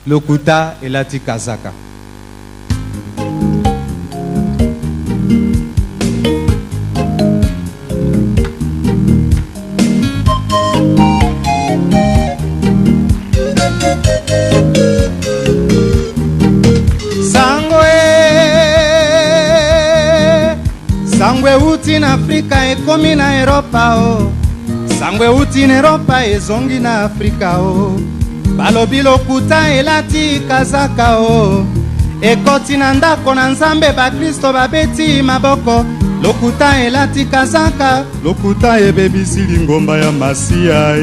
lokuta elati kazaka. Sangwe uti na Afrika ekomi na Europa o. Sangwe uti na Europa ezongi na Afrika o. Balobi lokuta elati kazaka o. Ekoti na ndako na Nzambe ba Kristo babeti maboko. Lokuta elati kazaka. Lokuta ebebisi lingomba ya Masia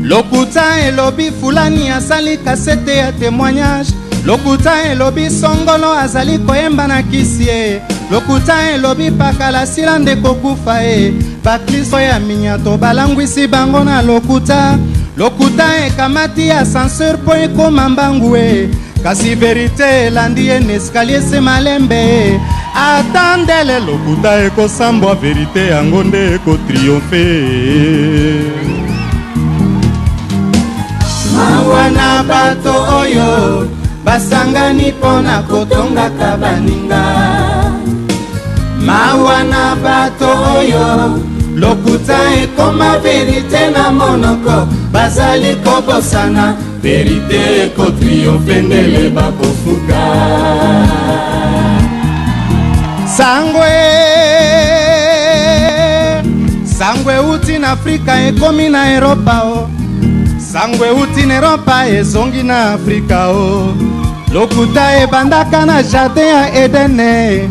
Lokuta elobi fulani asali kasete ya témoignage. Lokuta elobi songolo azali koyemba na kisie. Lokuta elobi pakala silande kokufa bakristo ya minyato balangwisi bango na lokuta. Lokuta ekamati ascenseur po ekoma mbangu kasi verite elandi escalier se malembe. Atandele lokuta ekosambwa verite yango nde ekotriomphe. Mawana bato oyo basangani pona kotongaka baninga. Mawana bato oyo lokuta ekoma verite na monoko. Bazali kobosana verite ekotriomphe ndele bakofuka. Sangwe uti na Afrika ekomi na Europa o. Sangwe uti na Europa ezongi na Afrika o. Lokuta ebandaka na jardin ya Edene.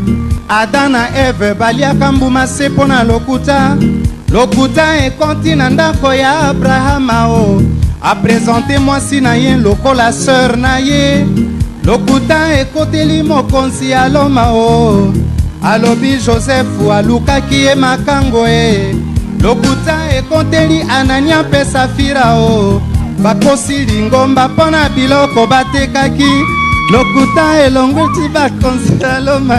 Adam na Eve baliaka mbuma sepo na lokuta. Lokuta ekoti na ndako ya Abrahama o. Apresente mwasi na ye lokola sœur na ye. Lokuta ekoteli mokonzi ya loma o. Alobi Joseph alukaki ye makango Lokuta ekoteli Anania pe Safira o. Bakosi lingomba pona biloko batekaki. Lokuta elongweti bakonzi ya loma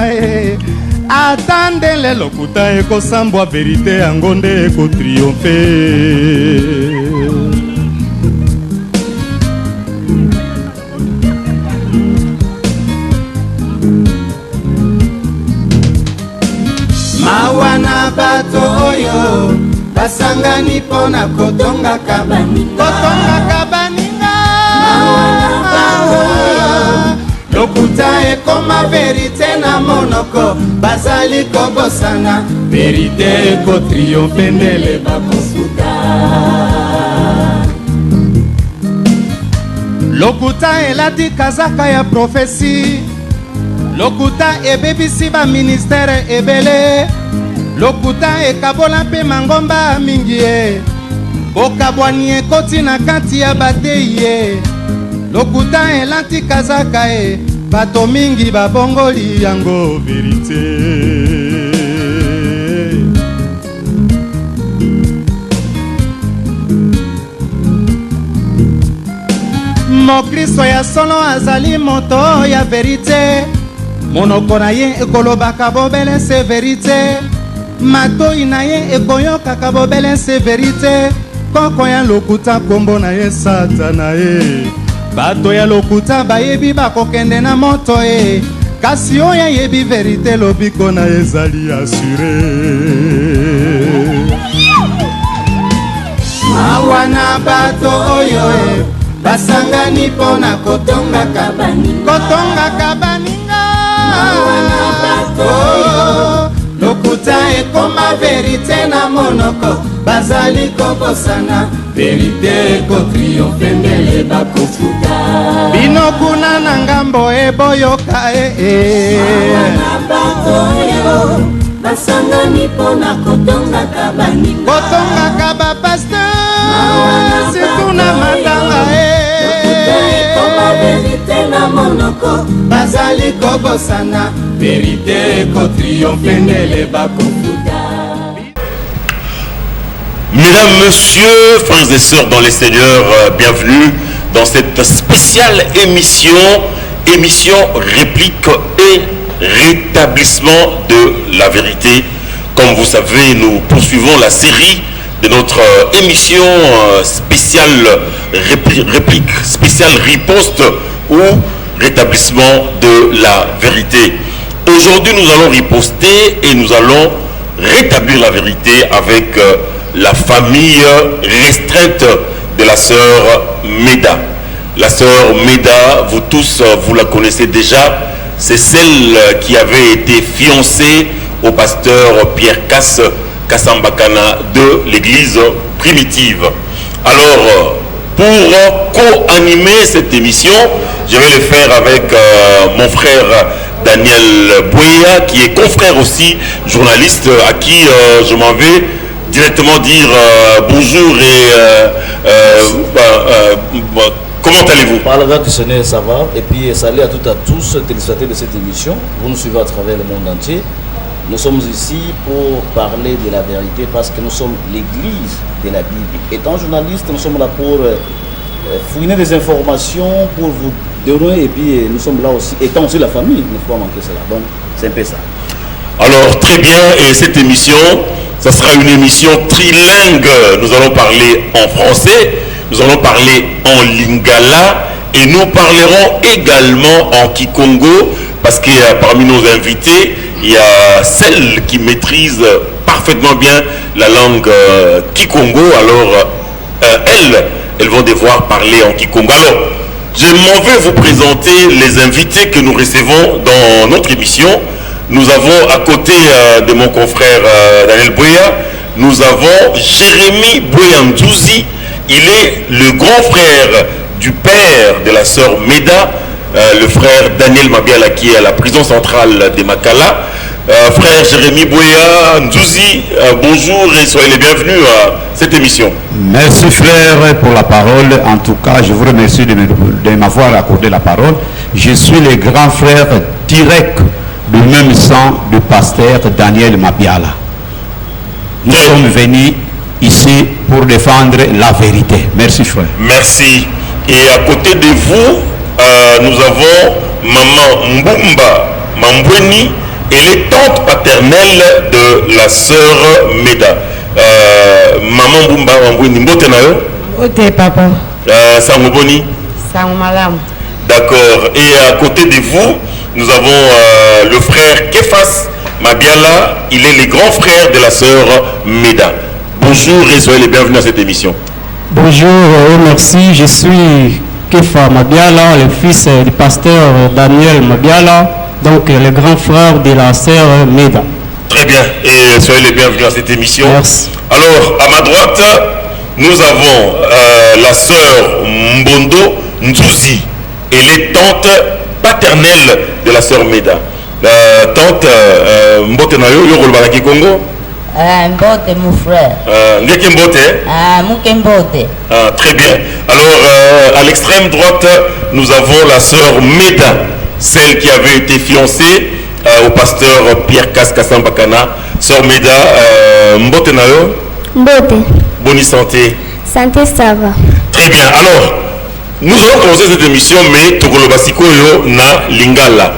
Atandele lokuta ekosambwa verite yango nde ekotriomphe. Mawana bato oyo basangani pona kotonga kabaninga. Mawana bato oyo lokuta ekoma verite na monoko. Bazali kobosana verite ekotriomphe ndele bakofuka. Lokuta elati kazaka ya profesi. Lokuta ebebisi ba ministere ebele. Lokuta ekabola pe mangomba mingi Bokabwani ekoti na kati ya batei Lokuta elati kazaka bato mingi babongoli yango verite. Mokristo ya solo azali moto ya verite. Monoko na ye ekolobaka bobele se verite. Matoi na ye ekoyokaka bobele se verite. Koko ya lokuta kombo na ye satana Bato ya lokuta bayebi bakokende na moto Kasi oya yebi verite lobiko na ezali assuré. Mawana bato oyo basangani pona kotonga kabaninga. Mawana bato oyo lokuta ekoma verite na monoko. Bazali kobosana verite ekotriomphe ndele bakofuka. Bino kuna na ngambo eboyoka Mawana bato oyo basangani pona kotonga kabaninga. Kotonga kaba pasteur situna matanga lokuta ekoma verite na monoko. Bazali kobosana verite ekotriomphe ndele bakofuka. Mesdames, Messieurs, frères et sœurs dans les Seigneurs, bienvenue dans cette spéciale émission réplique et rétablissement de la vérité. Comme vous savez, nous poursuivons la série de notre émission spéciale réplique, spéciale riposte ou rétablissement de la vérité. Aujourd'hui, nous allons riposter et nous allons rétablir la vérité avec la famille restreinte de la sœur Meda. La sœur Meda, vous tous, vous la connaissez déjà, c'est celle qui avait été fiancée au pasteur Pierre Kassambakana de l'église primitive. Alors, pour co-animer cette émission, je vais le faire avec mon frère Daniel Bouya, qui est confrère aussi, journaliste, à qui je m'en vais directement dire bonjour et comment allez-vous? Par la grâce du Seigneur, ça va. Et puis salut à toutes et à tous, téléspectateurs de cette émission. Vous nous suivez à travers le monde entier. Nous sommes ici pour parler de la vérité parce que nous sommes l'église de la Bible. Étant journaliste, nous sommes là pour fouiner des informations, pour vous donner. Et puis nous sommes là aussi, étant aussi la famille, il ne faut pas manquer cela. Donc c'est un peu ça. Alors très bien, et cette émission, ça sera une émission trilingue. Nous allons parler en français, nous allons parler en lingala et nous parlerons également en kikongo parce que parmi nos invités, il y a celle qui maîtrise parfaitement bien la langue kikongo. Alors elles vont devoir parler en kikongo. Alors, je m'en vais vous présenter les invités que nous recevons dans notre émission. Nous avons à côté de mon confrère Daniel Bouya, nous avons Jérémy Bouya-Ndouzi. Il est le grand frère du père de la sœur Meda, le frère Daniel Mabiala qui est à la prison centrale de Makala. Frère Jérémy Bouya-Ndouzi, bonjour et soyez les bienvenus à cette émission. Merci frère pour la parole. En tout cas, je vous remercie de m'avoir accordé la parole. Je suis le grand frère direct du même sang du pasteur Daniel Mabiala. Nous sommes venus ici pour défendre la vérité. Merci frère. Merci. Et à côté de vous, nous avons Maman Mbumba Mambweni, elle est tante paternelle de la sœur Meda. Maman Mbumba Mambweni, mbote na yo? Mbote papa. Sangoboni? Sangomalam. D'accord. Et à côté de vous, nous avons le frère Kefas Mabiala. Il est le grand frère de la sœur Meda. Bonjour et soyez les bienvenus à cette émission. Bonjour et merci. Je suis Kefa Mabiala, le fils du pasteur Daniel Mabiala, donc le grand frère de la sœur Meda. Très bien. Et soyez les bienvenus à cette émission. Merci. Alors, à ma droite, nous avons la sœur Mbondo Ndouzi. Elle est tante paternelle de la sœur Meda. Tante Mbote Nayo, Yoro Balaki Congo. Mbote, mon frère. Ngeke Mbote. Mouke Mbote. Très bien. Alors, à l'extrême droite, nous avons la sœur Meda, celle qui avait été fiancée au pasteur Pierre Kassambakana. Sœur Meda, Mbote Nayo. Mbote. Bonne santé. Santé, ça va. Très bien. Alors, nous allons commencer cette émission, mais Togolobasiko yo na lingala.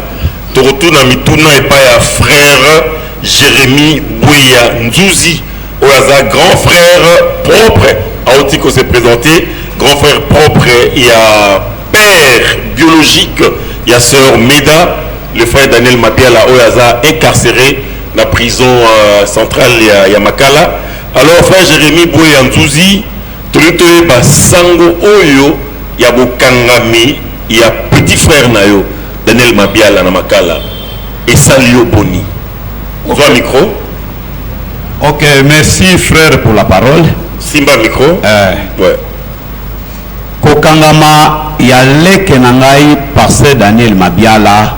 Torotuna mituna et pas ya frère Jérémy Bouya-Ndouzi, Oaza, grand frère propre, à Otiko s'est présenté, grand frère propre, il y a père biologique, il y a sœur Meda, le frère Daniel Mabiala, Oaza, incarcéré dans la prison centrale, il y a Makala. Alors, frère Jérémy Bouya-Ndouzi, Toritoye Basango Oyo, il y a Bokangami, il y a petit frère Nayo, Daniel Mabiala na Makala, et Salio Boni. On voit le micro. Ok, merci frère pour la parole. Simba micro. Ouais. Kokangama yaleke nangai pasteur Daniel Mabiala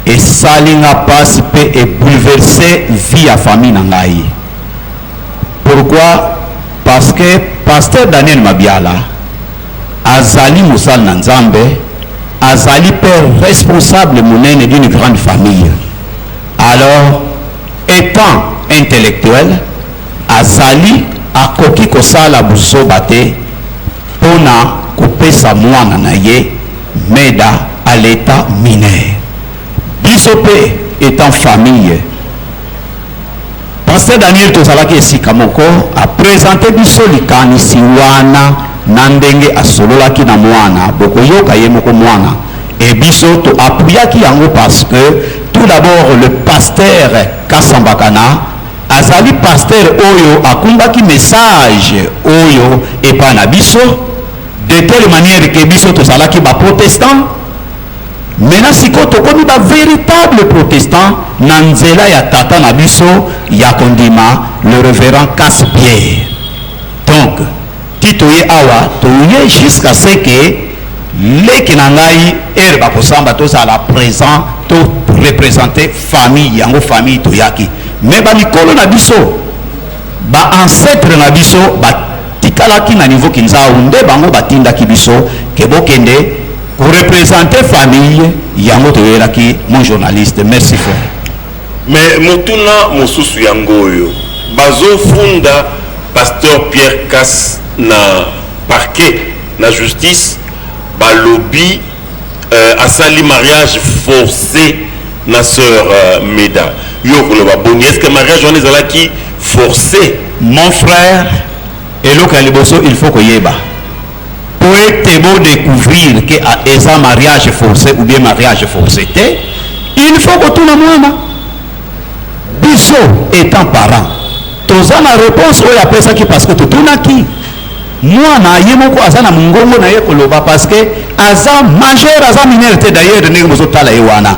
et salinga passe et bouleverser vie à famille nangai. Pourquoi? Parce que pasteur Daniel Mabiala azali musal nanzambe, azali père responsable monene d'une grande famille. Alors étant intellectuel, azali akoki kosala busoba te pona kopesa mwana na ye Meda à l'état mineur. Biso pe étant famille, Pasteur Daniel tozalaki esika moko a présenté biso likanisi wana na ndenge asololaki na mwana bokoyoka ye moko mwana et biso to appuyaki yango parce que tout d'abord le pasteur Kasambakana azali pasteur oyo akumbaki message oyo epa na biso de telle manière que biso tozalaki ba protestant. Maintenant siko tokomi ba véritable protestant na nzela ya tata na biso ya kondima le révérend Casse-Pierre. Donc titoye awa toye jusqu'à ce que leki na ngai ere bakosamba tozala présent to représenter famille yango famille toyaki mais ba mikolo na biso ba ancêtre na biso ba tikalaki na niveau kinzao nde bango batindaki biso ke bokende pour représenter famille yango toyelaki mon journaliste. Merci frère. Mais motuna mosusu yangoyo bazo funda pasteur Pierre Casse na parquet na justice balobi asali mariage forcé na sœur Meda yoko ba boni est-ce que mariage on est qui forcé mon frère et loka liboso il faut koyeba pour être beau découvrir que est un mariage forcé ou bien mariage forcé il faut que tout le monde biso étant parent toza na réponse oyo après ça qui parce que tout naki mwana ye moko azana mungongo na ye koloba parce que aza majeur aza mineur te d'ailleurs ndenge mozo tala ye wana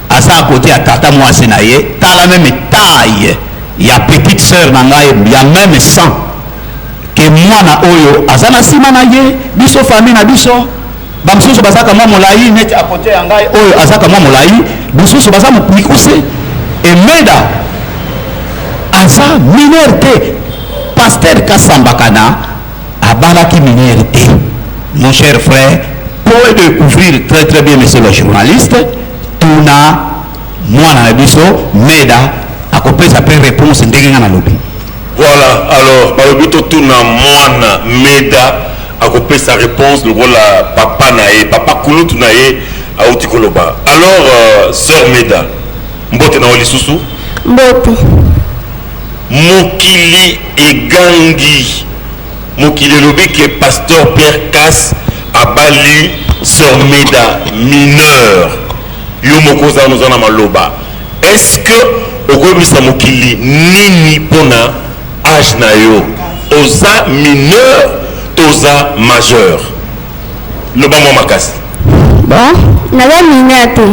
aza à côté à tata mwasi na ye tala même taille ya petite sœur na ngai ya même sang que mwana oyo azana sima na ye biso famille na biso bamsusu bazaka mwa molai neti à côté ya ngai oyo azaka mwa molai bisusu baza mokuse et Meda aza mineur te pasteur Kasambakana abalaki mineur te mon cher frère pour découvrir très très bien monsieur le journaliste tuna mwana na biso Meda akopesa pe réponse ndenge nga na lobi. Voilà, alors, Balobito Tuna Mwana Meda a coupé sa réponse, le voilà papa nae, papa Kouloutou nae, à Outikoloba. Alors, sœur Meda, Mbote na Oli Soussou Mbote. Mokili et Gangi, Mokili Lobi qui est pasteur Pierre Casse a bali sœur Meda mineur. Yomokoza nous en a maloba. Est-ce que, au Gomisa Mokili, Nini Pona, âge na yo oza mineur toza majeur le bon moment makasi bon naza mineur te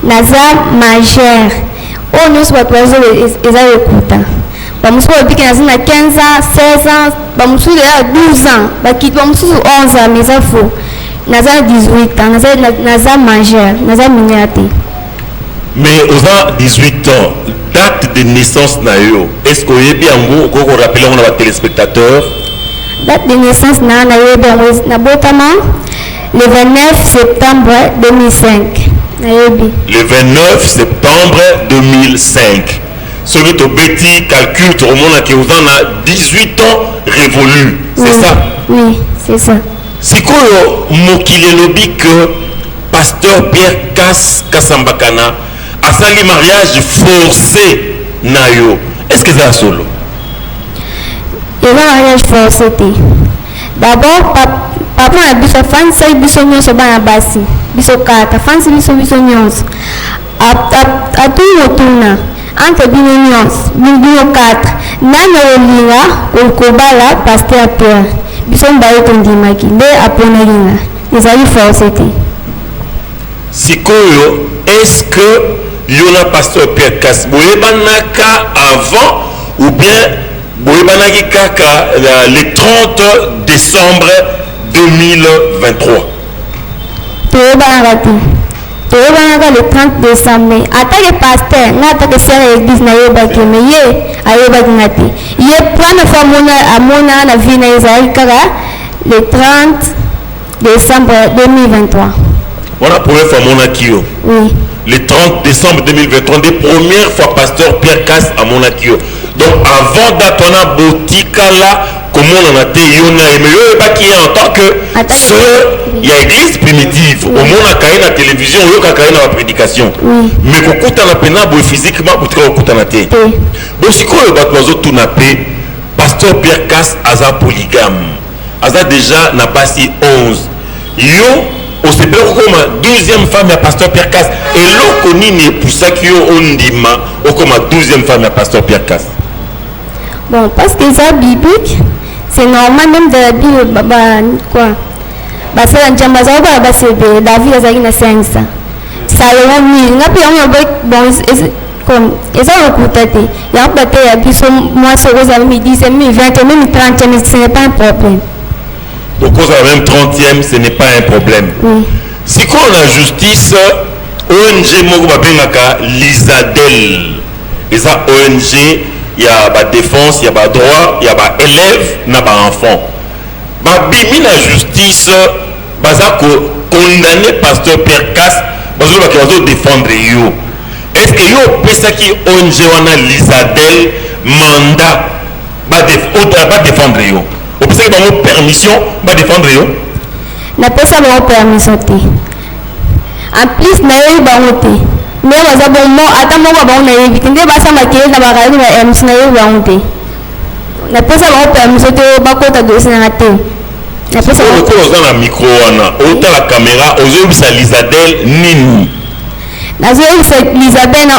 naza majeur oyo nyonso bato eza lokuta bamosusu babiki naza na 15 ans 16 ans bamosusu eza 12 ans bakiti bamosusu 11 ans mais eza faux naza 18 ans naza majeur naza mineur te. Mais aux 18 ans, date de naissance nayo, est-ce que vous avez bien rappelé à nos téléspectateurs? Date de naissance nayo le 29 septembre 2005. Le 29 septembre 2005. Celui qui petit calcul, tout le monde qui vous en a 18 ans révolu. C'est ça? Oui, c'est ça. Si quoi Mokile Lobi que pasteur Pierre Kasambakana a sali mariage forcé nayo. Est-ce que c'est solo? Il y a un mariage forcé. D'abord, papa a dit que fancy bisogno so bana basi. Bisokata, fancy bisogno. A tout retourna. Entre binonions, binonio 4. Nana olinga, okobala, pasteur Pierre. Bison baye tondimaki. De aponalinga. Les amis forcés. Sikoyo, est-ce que Yona pasteur Pierre Casse Boyebanaka avant ou bien Boyebanaki Kaka le 30 décembre 2023? Toyebanaka le 30 décembre. Attaque pasteur, n'attaque sur l'église naïbaki, mais yé aïbaki nati. Yé première fois mona na vie na Isaïe Kara le 30 décembre 2023. Voilà pour première fois Monakio. Oui. Le 30 décembre 2023, des premières fois pasteur Pierre Casse à Monakio. Donc avant d'atteindre Botikala comment on a été mais pas qui est en tant que sœur, il y a église primitive. Au monde a créé la télévision, il y a créé la prédication. Mais qu'on coûte en appel physiquement, ou très coûte en appel. Bon, si quoi le bateau tout n'a pas, pasteur Pierre Casse Aza polygame. Aza déjà n'a pas si 11. Yo, on s'est bien comme 12e femme à pasteur Pierre Casse. Et l'on connaît pour ça qu'il y a on dit comme 12e femme à pasteur Pierre Casse. Bon, parce que ça biblique, c'est normal même de la Bible, quoi. Bah, c'est un jamba, ça va, c'est David, ça y est, 500. Ça y est, 1000. N'a pas eu bon, comme, et ça, on peut être. Il y a peut-être, puis moi, ce que vous avez mis 10, 20, même 30, ce n'est pas un problème. Donc, vous avez même 30e, ce n'est pas un problème. Oui. Si on a justice, ONG, moi, je l'Isadel. Et ça, ONG, il y a la défense, il y a le droit, il y a l'élève, il y a l'enfant. Bimi la justice, condamné pasteur Pierre Casse, parce que défendre yo. Est-ce que yo pesa qui ONG wana l'Isadel mandat va défendre yo? Vous pensez que vous permission va défendre yo? Na pesa ba permission te. En plus na yo ba ngote. Mais on a bon mot, attends moi on a évité de passer ma quête na ba radio na MC na yo ba ngote. Na pesa ba permission te ba kota dossier na te. Na pesa ba na micro wana, autant la caméra, aux sa l'Isadel nini. Nazo Elisabeth na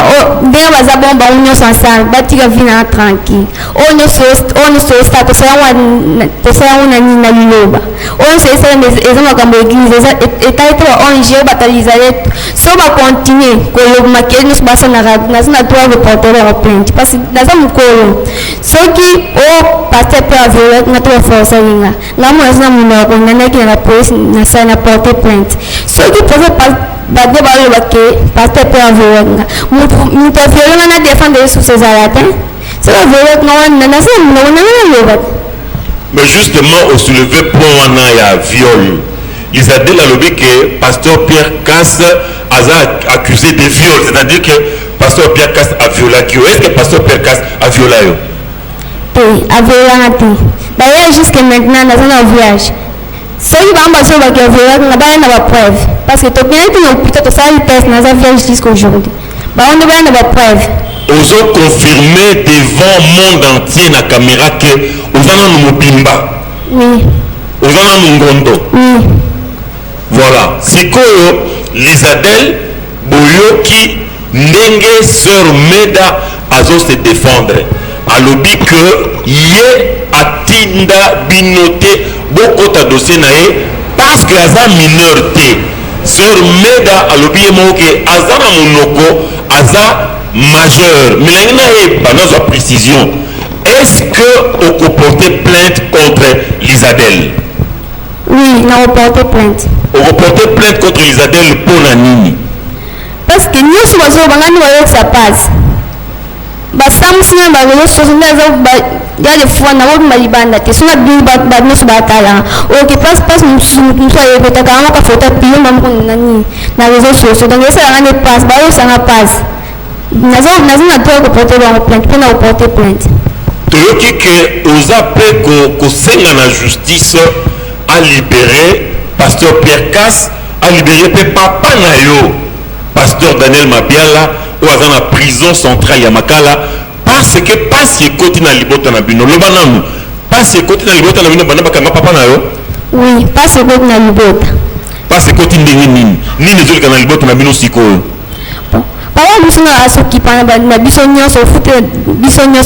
bien baza bon ba union ensemble batika vina tranquille on se sta to sa on na liloba on se sta les makambo église eta on je bataliser so ba continuer ko yo makeli nos basa na droit de porter la plainte parce que naza mukolo so ki o pasteur pour na to force linga ngamo na muno ko na ki na police na sa na porter plainte so ki badde balo baké pasteur pour environnement muto violon na défendre sous ces arates c'est la violon non na mais justement au soulever point on a viol ils a dit la lobby que pasteur Pierre Casse a accusé de viol, c'est-à-dire que pasteur Pierre Casse a violé qui est-ce que pasteur Pierre Casse a violé oui a violé d'ailleurs jusqu'à maintenant dans un voyage ceux qui vont passer au viol n'a pas de preuve parce que tu viens de l'hôpital tu fais le test n'a pas jusqu'à aujourd'hui on ne va pas de preuve ils ont confirmé devant le monde entier la caméra que ils ont un mobimba oui ils ont un ngondo oui voilà c'est que l'Isadel Boyoki Ndenge sœur Meda azo se défendre à l'objet que yé atinda binoté beaucoup de dossiers naé parce que aza minorité sœur Meda à l'objet moké aza na monoko aza majeur mais naé pendant sa précision est-ce que on peut porter plainte contre l'Isadel? Oui, on a porté plainte. On a porté plainte contre l'Isadel pour la nini? Parce que nous sommes en ça passe. Basam si on va voir sur une maison, il y a des fois dans le Malibanda, qui sont à deux badnes sur Batala. Ou qui passe nous soyons peut-être quand on a fait un pion dans les réseaux sociaux. Donc ça on passe, ça on passe. Nous avons pas porté plainte, pour nous porter plainte. Tout ce que aux appels qu'on sait la justice a libéré pasteur Pierre Casse, a libéré papa Nayo, pasteur Daniel Mabiala, ou dans la prison centrale Yamakala, parce que pas si côté na libota na bino, le banano, pas si côté na libota na bino, banaba kama papa Nayo. Oui, pas si côté na libota. Pas si côté ndenge nini, ni les autres na libota na bino siko. Papa nous na asoki pana na bisonyo so foot bisonyo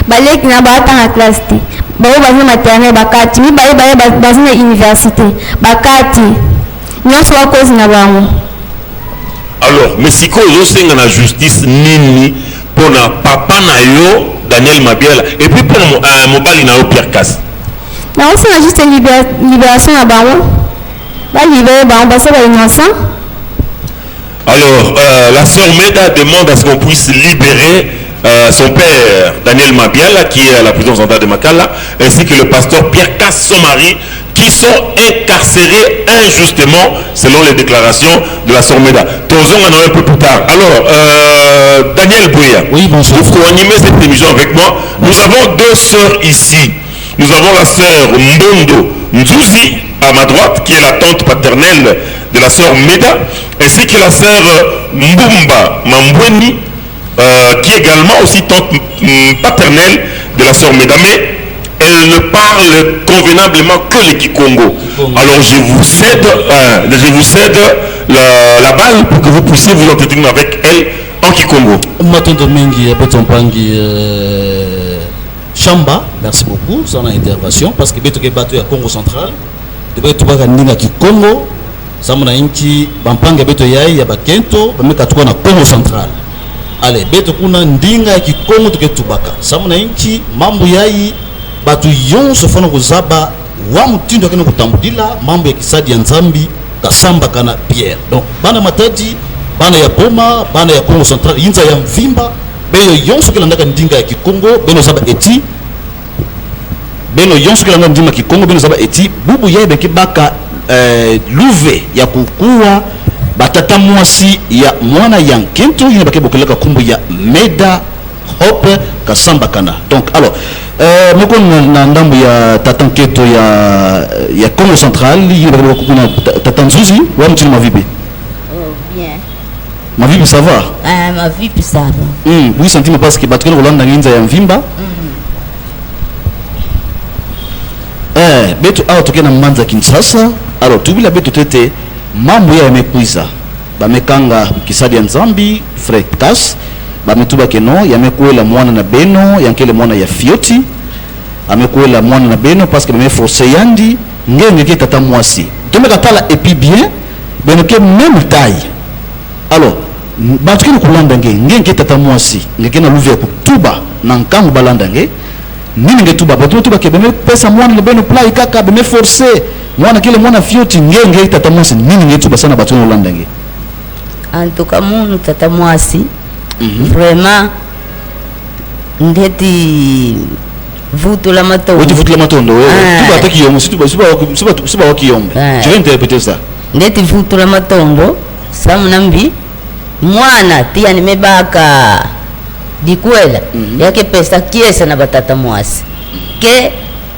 balek na bata na classe te. Bayo bazina maternelle bakati, ni bayo bazina université bakati. Nyonso wa cause na bango. Alors, mais si qu'on senga na justice nini pour na papa na yo Daniel Mabiala et puis pour mobali na yo Pierre Casse. Na on senga juste libération na bango. Ba libérer bango parce que innocent. Alors, la sœur Meda demande à ce qu'on puisse libérer son père Daniel Mabiala qui est à la prison centrale de Makala ainsi que le pasteur Pierre Casse son mari qui sont incarcérés injustement selon les déclarations de la sœur Meda. Tozon en a un peu plus tard. Alors, Daniel Bouya, oui, bonsoir. Pour co-animer cette émission avec moi, nous avons deux sœurs ici. Nous avons la sœur Mbondo Nzuzi à ma droite, qui est la tante paternelle de la sœur Meda, ainsi que la sœur Mbumba Mambweni, qui est également aussi tante paternelle de la sœur Meda. Mais elle ne parle convenablement que le Kikongo. Alors je vous cède la balle pour que vous puissiez vous entretenir avec elle en Kikongo. Matondo Mengi Betompangi Chamba, merci beaucoup sur l'intervention parce que Betoke Bato ya Congo central, de Betoka Ninga Kikongo, Samona Inchi Bampanga Beto Yai ya Bakento, Bameka Tuka na Congo central. Allez, Betokuna Ndinga Kikongo Tuke Tubaka, Samona Inchi Mambu Yai Batu yonso fana kuzaba wa mutindo kene kutambudila mambo ya kisadi ya Nzambi kasamba kana Pierre. Donc bana matadi bana ya Boma bana ya Congo central yinza ya Mvimba beyo yonso kila ndaka ndinga ya Kikongo beno zaba eti beno yonso kila ndaka ndinga ya Kikongo beno zaba eti bubu yebe kibaka luve ya kukua batata mwasi ya mwana ya Nkento yine bakebokeleka kumbu ya Meda Hope kasamba kana. Donc alors moko na ndambo ya tata Nketo ya Congo central yine kuna tata Nzuzi wa mtini mavipi? Oh bien. Mavipi ça va? Mavipi ça va. Oui sentiment parce que batukana Rolanda nginza ya Mvimba. Beto au tokena Mmanza Kinshasa. Alors tubila beto tete mambo ya yamekuiza. Bamekanga kisadi ya Nzambi, Frère Kas. Bametuba keno yamekuela mwana na beno yankele mwana ya Fioti amekuela mwana na beno parce que forcé yandi ngenge ke tata mwasi tomeka tala et puis bien beno ke même taille. Alors batukini kulanda ngenge tata mwasi ngeke na luve ku tuba na nkangu balanda nge nini nge tuba tuba ke beno pesa mwana na beno play kaka beno forcé mwana kile mwana Fioti ngenge tata mwasi nini nge tuba sana batukini kulanda nge en tout cas mon tata mwasi. Vraiment ndeti vuto la matondo. Oti vuto la matondo wewe. Tuba ataki yomo siba wakiyombe. Je vais interpréter ça. Ndeti vuto la matondo samnambi mwana tia nimebaka dikwela yake pesa kiesa na batata mwasi. Ke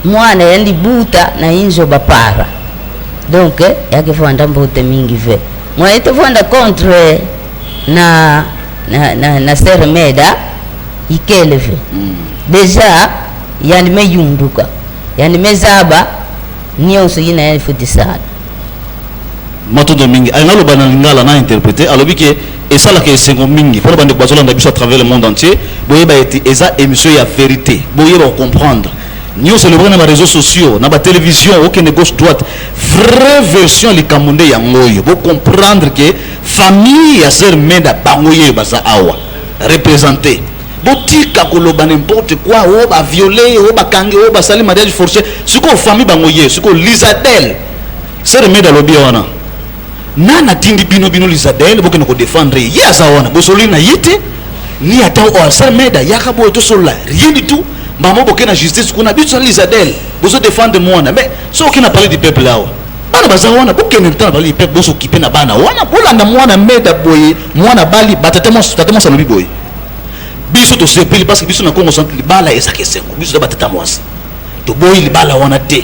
mwana yandi buta na injo bapara. Donc yake fanda mbote mingi ve. Mwa ite fanda contre na Sœur Meda ikeleve deja yani meyunduka yani mezaba nyonso yina yani futi sana matondo mingi ayangalo bana lingala na interpréter alobi ke esala ke sengo mingi pour bande bazola ndabiso à travers le monde entier boyeba eti eza émission ya vérité boyeba comprendre nous célébrons dans les réseaux sociaux dans la télévision aucune gauche droite vraie version les camonde ya ngoyo pour comprendre que famille ya Sœur Meda bangoye basa awa représenter botika koloba n'importe quoi o ba violer o ba kange o ba sali mariage forcé siko famille bangoye siko Lizadel Sœur Meda lobi wana nana tindi bino Lizadel bokene ko défendre ya za wana bosoli na yite ni ata o Sœur Meda yakabo to sola rien du tout. Maman bokena justice kuna biso Lizadel bozo défendre mwana mais so kina parler du peuple là bana bazawana bokena ntana parler du peuple bozo kipe na bana wana bolanda mwana Meda boye mwana bali batatemo salobi boye biso to sepeli parce que biso na Congo central libala ezake sengo biso batata mwasi to boye libala wana te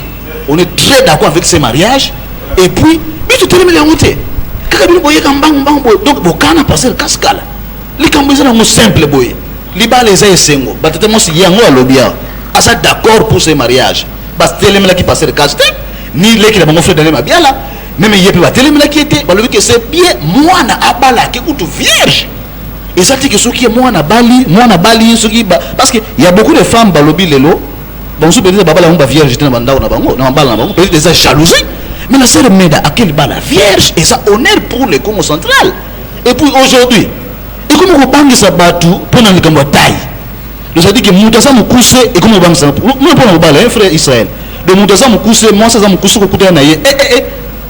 on est très d'accord avec ces mariages et puis biso telemele ngote kaka bino boye kambangu boye donc bokana passer kaskala likambo ezana mo simple boye libala eza esengo batatemo si yango alobia asa d'accord pour ce mariage bas telemela ki passer kaste ni leki na bango frère Daniel Mabiala même yepe ba telemela ki était balobi que c'est bien mwana abala ke kutu vierge et ça dit que soki mwana bali soki parce que il y a beaucoup de femmes balobi lelo bon so peut-être babala on ba vierge na bandao na bango na bala na bango peut-être des jalousie mais la Sœur Meda à quel bala vierge et ça honneur pour le Congo central et puis aujourd'hui et comme on bangi sa batu pour na likambo taille nous a dit que mutasa mukuse et comme on bangi sa pour na bala frère Israël de mutasa mukuse moi ça mukuse ko kuta na ye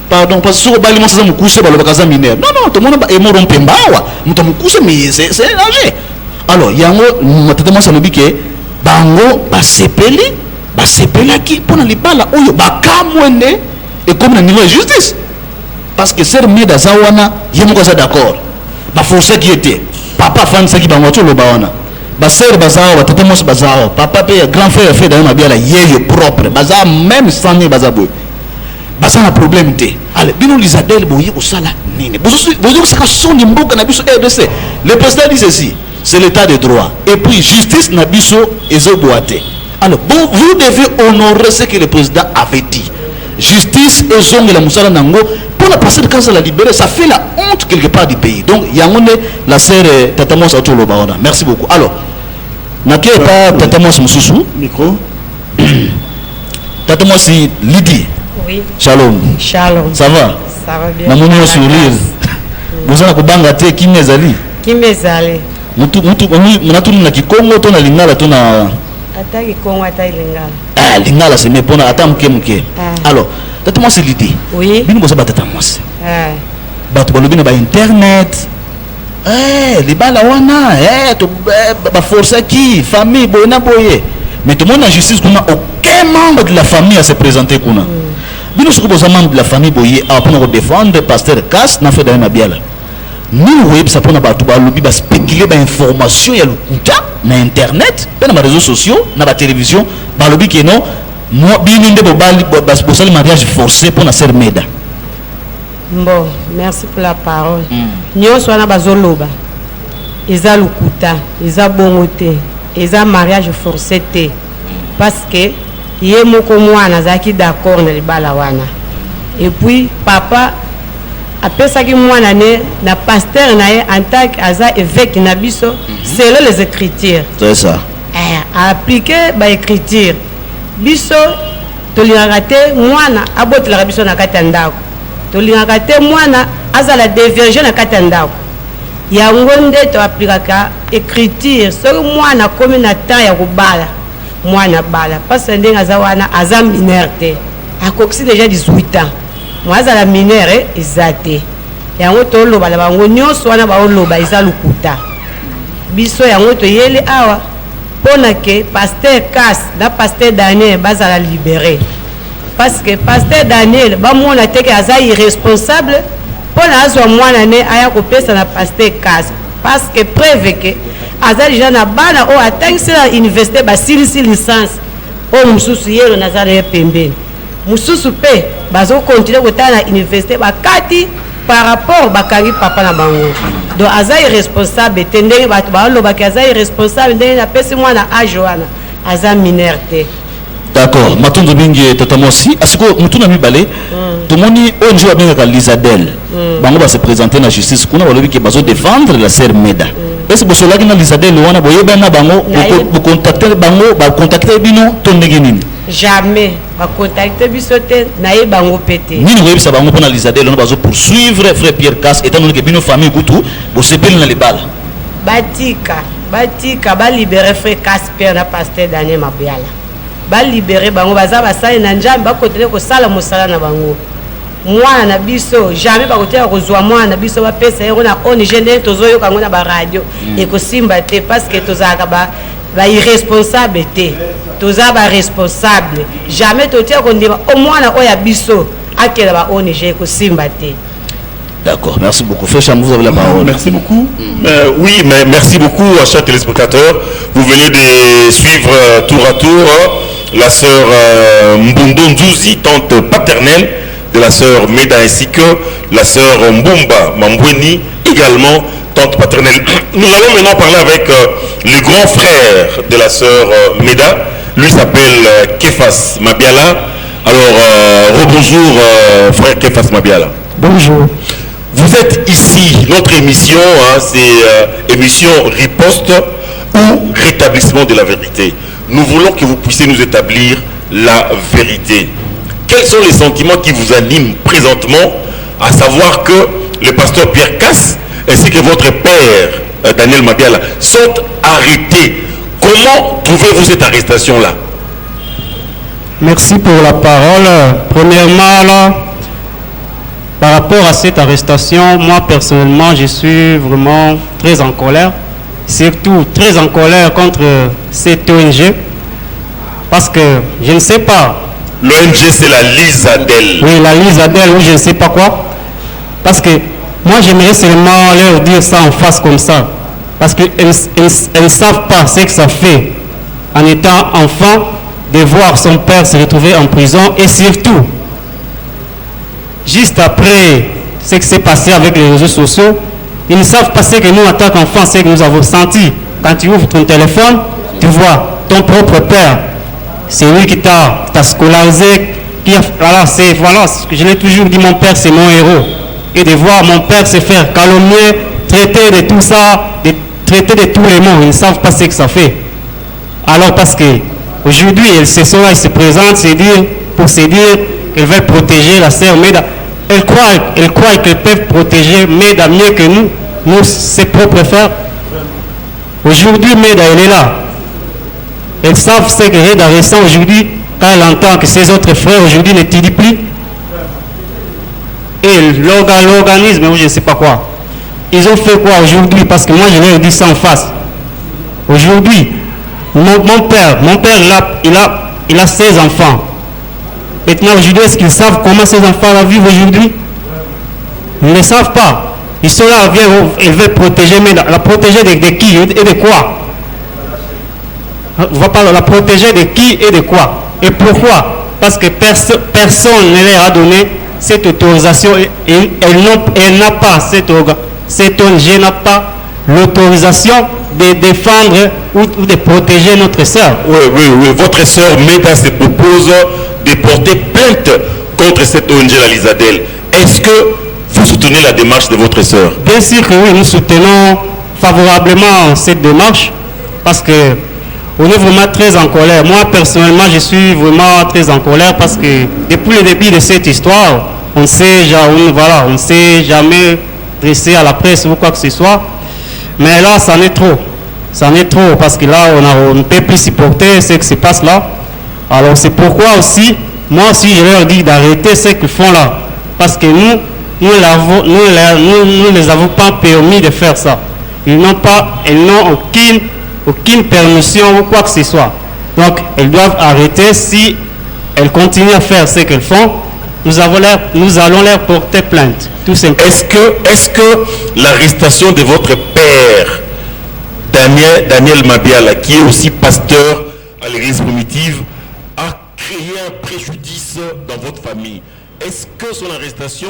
pardon parce que bali moi ça mukuse balo bakaza mineur non tout le monde est mort mpembawa muta mukuse mais c'est danger alors yango matata moi ça lobi que bango basepelaki pour na libala oyo bakamwene et comme na niveau de justice parce que Sœur Meda zawana yemo ko ça d'accord ba forcer qui était papa fan ça qui bango to lo bawana Basser bazao, batatamos bazao, papa pe grand frère fait Daniel Mabiala yeye propre, bazao même sans ni bazabo. Basa na problème te. Allez, bino Lisadel boye ko sala nini. Bozo saka soni mboka na biso RDC. Le président dit ceci, c'est l'état de droit. Et puis justice na biso ezo boate. Alors, bon, vous devez honorer ce que le président avait dit. Justice et zone la musala nango pour la passer de quand ça la libérer, ça fait la honte quelque part du pays. Donc, il y a la sœur Tatamos Atolo Baona. Merci beaucoup. Alors, n'a pas Tatamos Moussou micro. Tatamos Lydie. Oui. Shalom. Shalom. Ça va? Ça va bien. Namouni sourire. Vous avez kubanga te qui mezali? Qui mezali? Mutu na Kikongo to na Lingala to na Ataki Kongo ata Lingala. Ah, Lingala c'est mais pona ata mke. Alors, Tatamos Lydie. Oui. Bino bosa Tatamos. Bato balobi na ba internet. Les bala wana to ba force qui famille boyna boye. Mais tout le monde en justice qu'on a aucun membre de la famille à se présenter qu'on a. Bino ce que vous membre de la famille boye a pour défendre pasteur Cass n'a fait Daniel Mabiala. Nous web ça pour na ba to ba lobi ba spéculer ba information ya lukuta na internet, na réseaux sociaux, na ba télévision, ba lobi que non moi bino nde bo ba mariage forcé pour na sœur Meda. Bon, merci pour la parole. Nyo swana bazoloba. Eza lukuta, eza bongote. Eza mariage forcé te. Parce que yé moko mwana zaki d'accord na libala wana. Et puis papa apesaki mwana ne na pasteur na ye en tant qu'aza évêque na biso selon les écritures. C'est ça. Appliquer ba écriture. Biso tolingaka te mwana abotela biso na kati ya ndako. Tolingaka te mwana azala diverger na kati ya ndako. Yango nde to aplikaka écriture soki mwana komi na temps ya kobala mwana bala parce que ndenge aza wana aza mineur te akokisi déjà 18 ans mwa azala mineur eza te yango toloba na bango nyonso wana baoloba eza lukuta biso yango toyeli awa mpona ke pasteur Cass na pasteur Daniel bazala libéré parce que pasteur Daniel bamona te ke aza irresponsable pour azwa mwana ne aya kopesa na pasteur Cass parce que preuve que aza déjà na bana o atangisi na université basilisi licence o mususu yelo nazala ye pembeni mususu pe bazo continuer kotala na université bakati par rapport bakangi papa na bango donc aza irresponsable te ndenge bato balobaki aza irresponsable ndenge napesi mwana age wana aza mineur te. D'accord, matondo bingi tatamosi asiko mutuna mibale tomoni onjo abengaka Lisadel bango ba se présenter na justice kuna balobi ke bazo défendre la sœur Meda. Est-ce que cela qui na Lisadel wana boyeba na bango bu contacter bango ba contacter bino to ndenge nini? Jamais ba contacter biso te na ye bango pété. Nini webisa bango pona Lisadel on bazo poursuivre frère Pierre Cass étant donné que bino famille kutu bo sepeli na libala. Batika ba libérer frère Cass père na pasteur Daniel Mabiala. Ba libérer bango baza basali na njambe ba continuer ko sala mosala na bango. Mwana na biso jamais ba kotia kozwa mwana na biso ba pesa yero na ONG ndé tozoyo kango na ba radio et ko simba te parce que tozaka ba irresponsable te. Toza ba responsable. Jamais totia ko ndima o mwana oya biso akela ba ONG ko simba te. D'accord, merci beaucoup. Frère, vous avez la parole. Merci beaucoup. Oui, mais merci beaucoup à chers téléspectateurs. Vous venez de suivre tour à tour la sœur Mbundo Nzouzi, tante paternelle de la sœur Meda, ainsi que la sœur Mbumba Mambweni, également tante paternelle. Nous allons maintenant parler avec le grand frère de la sœur Meda. Lui s'appelle Kefas Mabiala. Alors, rebonjour frère Kefas Mabiala. Bonjour. Vous êtes ici, notre émission, c'est émission riposte ou rétablissement de la vérité. Nous voulons que vous puissiez nous établir la vérité. Quels sont les sentiments qui vous animent présentement, à savoir que le pasteur Pierre Cass ainsi que votre père Daniel Mabiala sont arrêtés? Comment trouvez-vous cette arrestation-là? Merci pour la parole. Premièrement, là, par rapport à cette arrestation, moi personnellement, je suis vraiment très en colère. Surtout très en colère contre cette ONG. Parce que je ne sais pas. L'ONG, c'est la Lisadel. Oui, la Lisadel, oui, je ne sais pas quoi. Parce que moi, j'aimerais seulement leur dire ça en face comme ça. Parce qu'elles ne savent pas ce que ça fait, en étant enfant, de voir son père se retrouver en prison et surtout, juste après ce qui s'est passé avec les réseaux sociaux, ils ne savent pas ce que nous, en tant qu'enfants, ce que nous avons senti. Quand tu ouvres ton téléphone, tu vois ton propre père. C'est lui qui t'a scolarisé. Voilà, je l'ai toujours dit, mon père, c'est mon héros. Et de voir mon père se faire calomnier, traiter de tout ça, traiter de tous les mots, ils ne savent pas ce que ça fait. Alors parce que aujourd'hui, ils se présentent pour se dire qu'elles veulent protéger la sœur Meda. Elles croient qu'elles peuvent protéger Meda mieux que nous, ses propres frères. Aujourd'hui, Meda, elle est là. Elles savent ce que Meda ressent aujourd'hui quand elle entend que ses autres frères aujourd'hui n'étudient plus. Et l'organisme, ou je ne sais pas quoi. Ils ont fait quoi aujourd'hui? Parce que moi, je leur dis ça en face. Aujourd'hui, mon père, il a 16 enfants. Maintenant, aujourd'hui, est-ce qu'ils savent comment ces enfants vivent aujourd'hui? Ils ne le savent pas. Ils sont là, ils veulent protéger, mais la protéger de qui et de quoi? On va pas la protéger de qui et de quoi? Et pourquoi? Parce que personne ne leur a donné cette autorisation. Elle n'a pas cette ONG n'a pas l'autorisation de défendre ou de protéger notre sœur. Oui. Votre sœur Meda se propose de porter plainte contre cette ONG, la Lisadel. Est-ce que vous soutenez la démarche de votre sœur? Bien sûr que oui, nous soutenons favorablement cette démarche parce que on est vraiment très en colère. Moi, personnellement, je suis vraiment très en colère parce que depuis le début de cette histoire, on ne s'est jamais dressé à la presse ou quoi que ce soit. Mais là, ça en est trop. Ça en est trop parce que là, on ne peut plus supporter ce qui se passe là. Alors, c'est pourquoi aussi, moi aussi, je leur dis d'arrêter ce qu'ils font là. Parce que nous ne les avons pas permis de faire ça. Ils n'ont aucune permission ou quoi que ce soit. Donc, elles doivent arrêter. Si elles continuent à faire ce qu'elles font, nous allons leur porter plainte. Tout simplement. Est-ce que l'arrestation de votre père, Daniel Mabiala, qui est aussi pasteur à l'église primitive, a créé un préjudice dans votre famille? Est-ce que son arrestation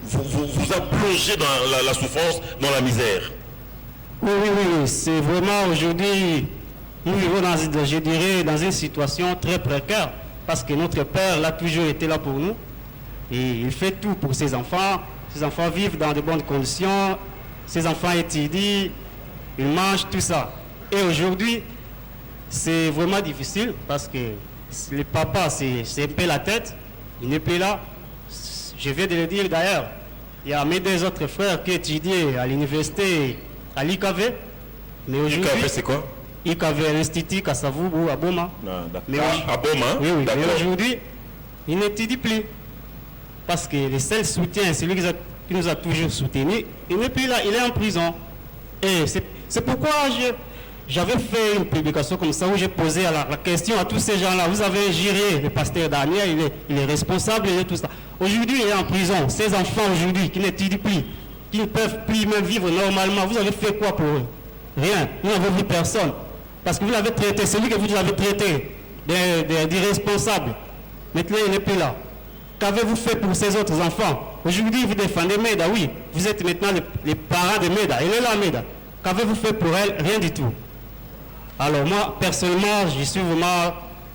vous a plongé dans la souffrance, dans la misère? Oui. C'est vraiment aujourd'hui, nous vivons dans une situation très précaire parce que notre père a toujours été là pour nous et il fait tout pour ses enfants. Ses enfants vivent dans de bonnes conditions, ses enfants étudient, ils mangent, tout ça. Et aujourd'hui, c'est vraiment difficile parce que le papa, c'est un peu la tête, il n'est plus là. Je viens de le dire d'ailleurs, il y a mes deux autres frères qui étudiaient à l'université à l'IKV. Mais aujourd'hui, l'IKV, c'est quoi? IKV, l'Institut Kassavoubou à Boma. À Boma? Oui. Mais aujourd'hui, il n'étudie plus. Parce que le seul soutien, celui qui nous a toujours soutenus, il n'est plus là, il est en prison. Et c'est pourquoi j'avais fait une publication comme ça où j'ai posé la question à tous ces gens-là. Vous avez géré le pasteur Daniel, il est responsable de tout ça. Aujourd'hui, il est en prison. Ces enfants aujourd'hui qui n'étudient plus, qui ne peuvent plus même vivre normalement, vous avez fait quoi pour eux? Rien. Nous n'avons vu personne. Parce que vous l'avez traité, celui que vous avez traité d'irresponsable. Maintenant, il n'est plus là. Qu'avez-vous fait pour ces autres enfants? Aujourd'hui, vous défendez Meda, oui. Vous êtes maintenant les parents de Meda. Elle est là, Meda. Qu'avez-vous fait pour elle? Rien du tout. Alors moi, personnellement, je suis vraiment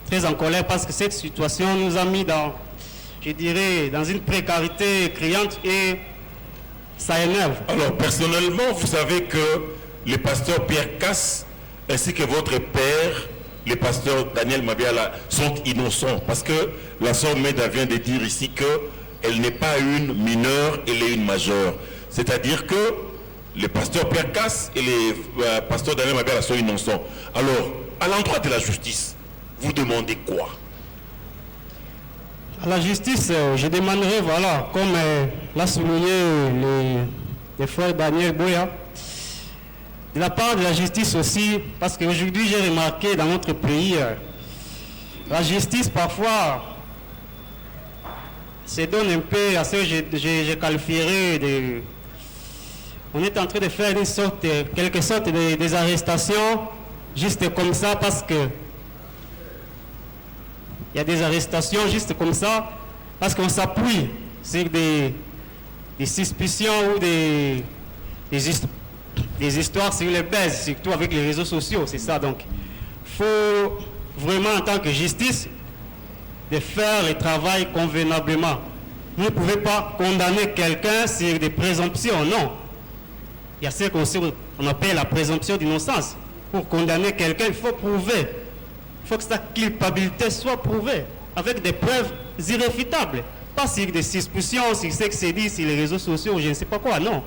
très en colère parce que cette situation nous a mis dans une précarité criante et ça énerve. Alors, personnellement, vous savez que le pasteur Pierre Casse ainsi que votre père, le pasteur Daniel Mabiala, sont innocents parce que la sœur Meda vient de dire ici qu'elle n'est pas une mineure, elle est une majeure. C'est-à-dire que le pasteur Pierre Casse et le pasteur Daniel Mabiala sont innocents. Alors, à l'endroit de la justice, vous demandez quoi? À la justice, je demanderai, voilà, comme l'a souligné le frère Daniel Boya, de la part de la justice aussi, parce qu'aujourd'hui j'ai remarqué dans notre pays, la justice parfois se donne un peu à ce que je qualifierais on est en train de faire quelque sorte des arrestations, juste comme ça, parce que il y a des arrestations juste comme ça, parce qu'on s'appuie sur des suspicions ou des histoires sur les bases, surtout avec les réseaux sociaux, c'est ça. Donc, il faut vraiment, en tant que justice, de faire le travail convenablement. Vous ne pouvez pas condamner quelqu'un sur des présomptions, non. Il y a ce qu'on appelle la présomption d'innocence. Pour condamner quelqu'un, il faut prouver. Il faut que sa culpabilité soit prouvée avec des preuves irréfutables. Pas sur des suspicions, sur ce que c'est dit sur les réseaux sociaux, je ne sais pas quoi, non.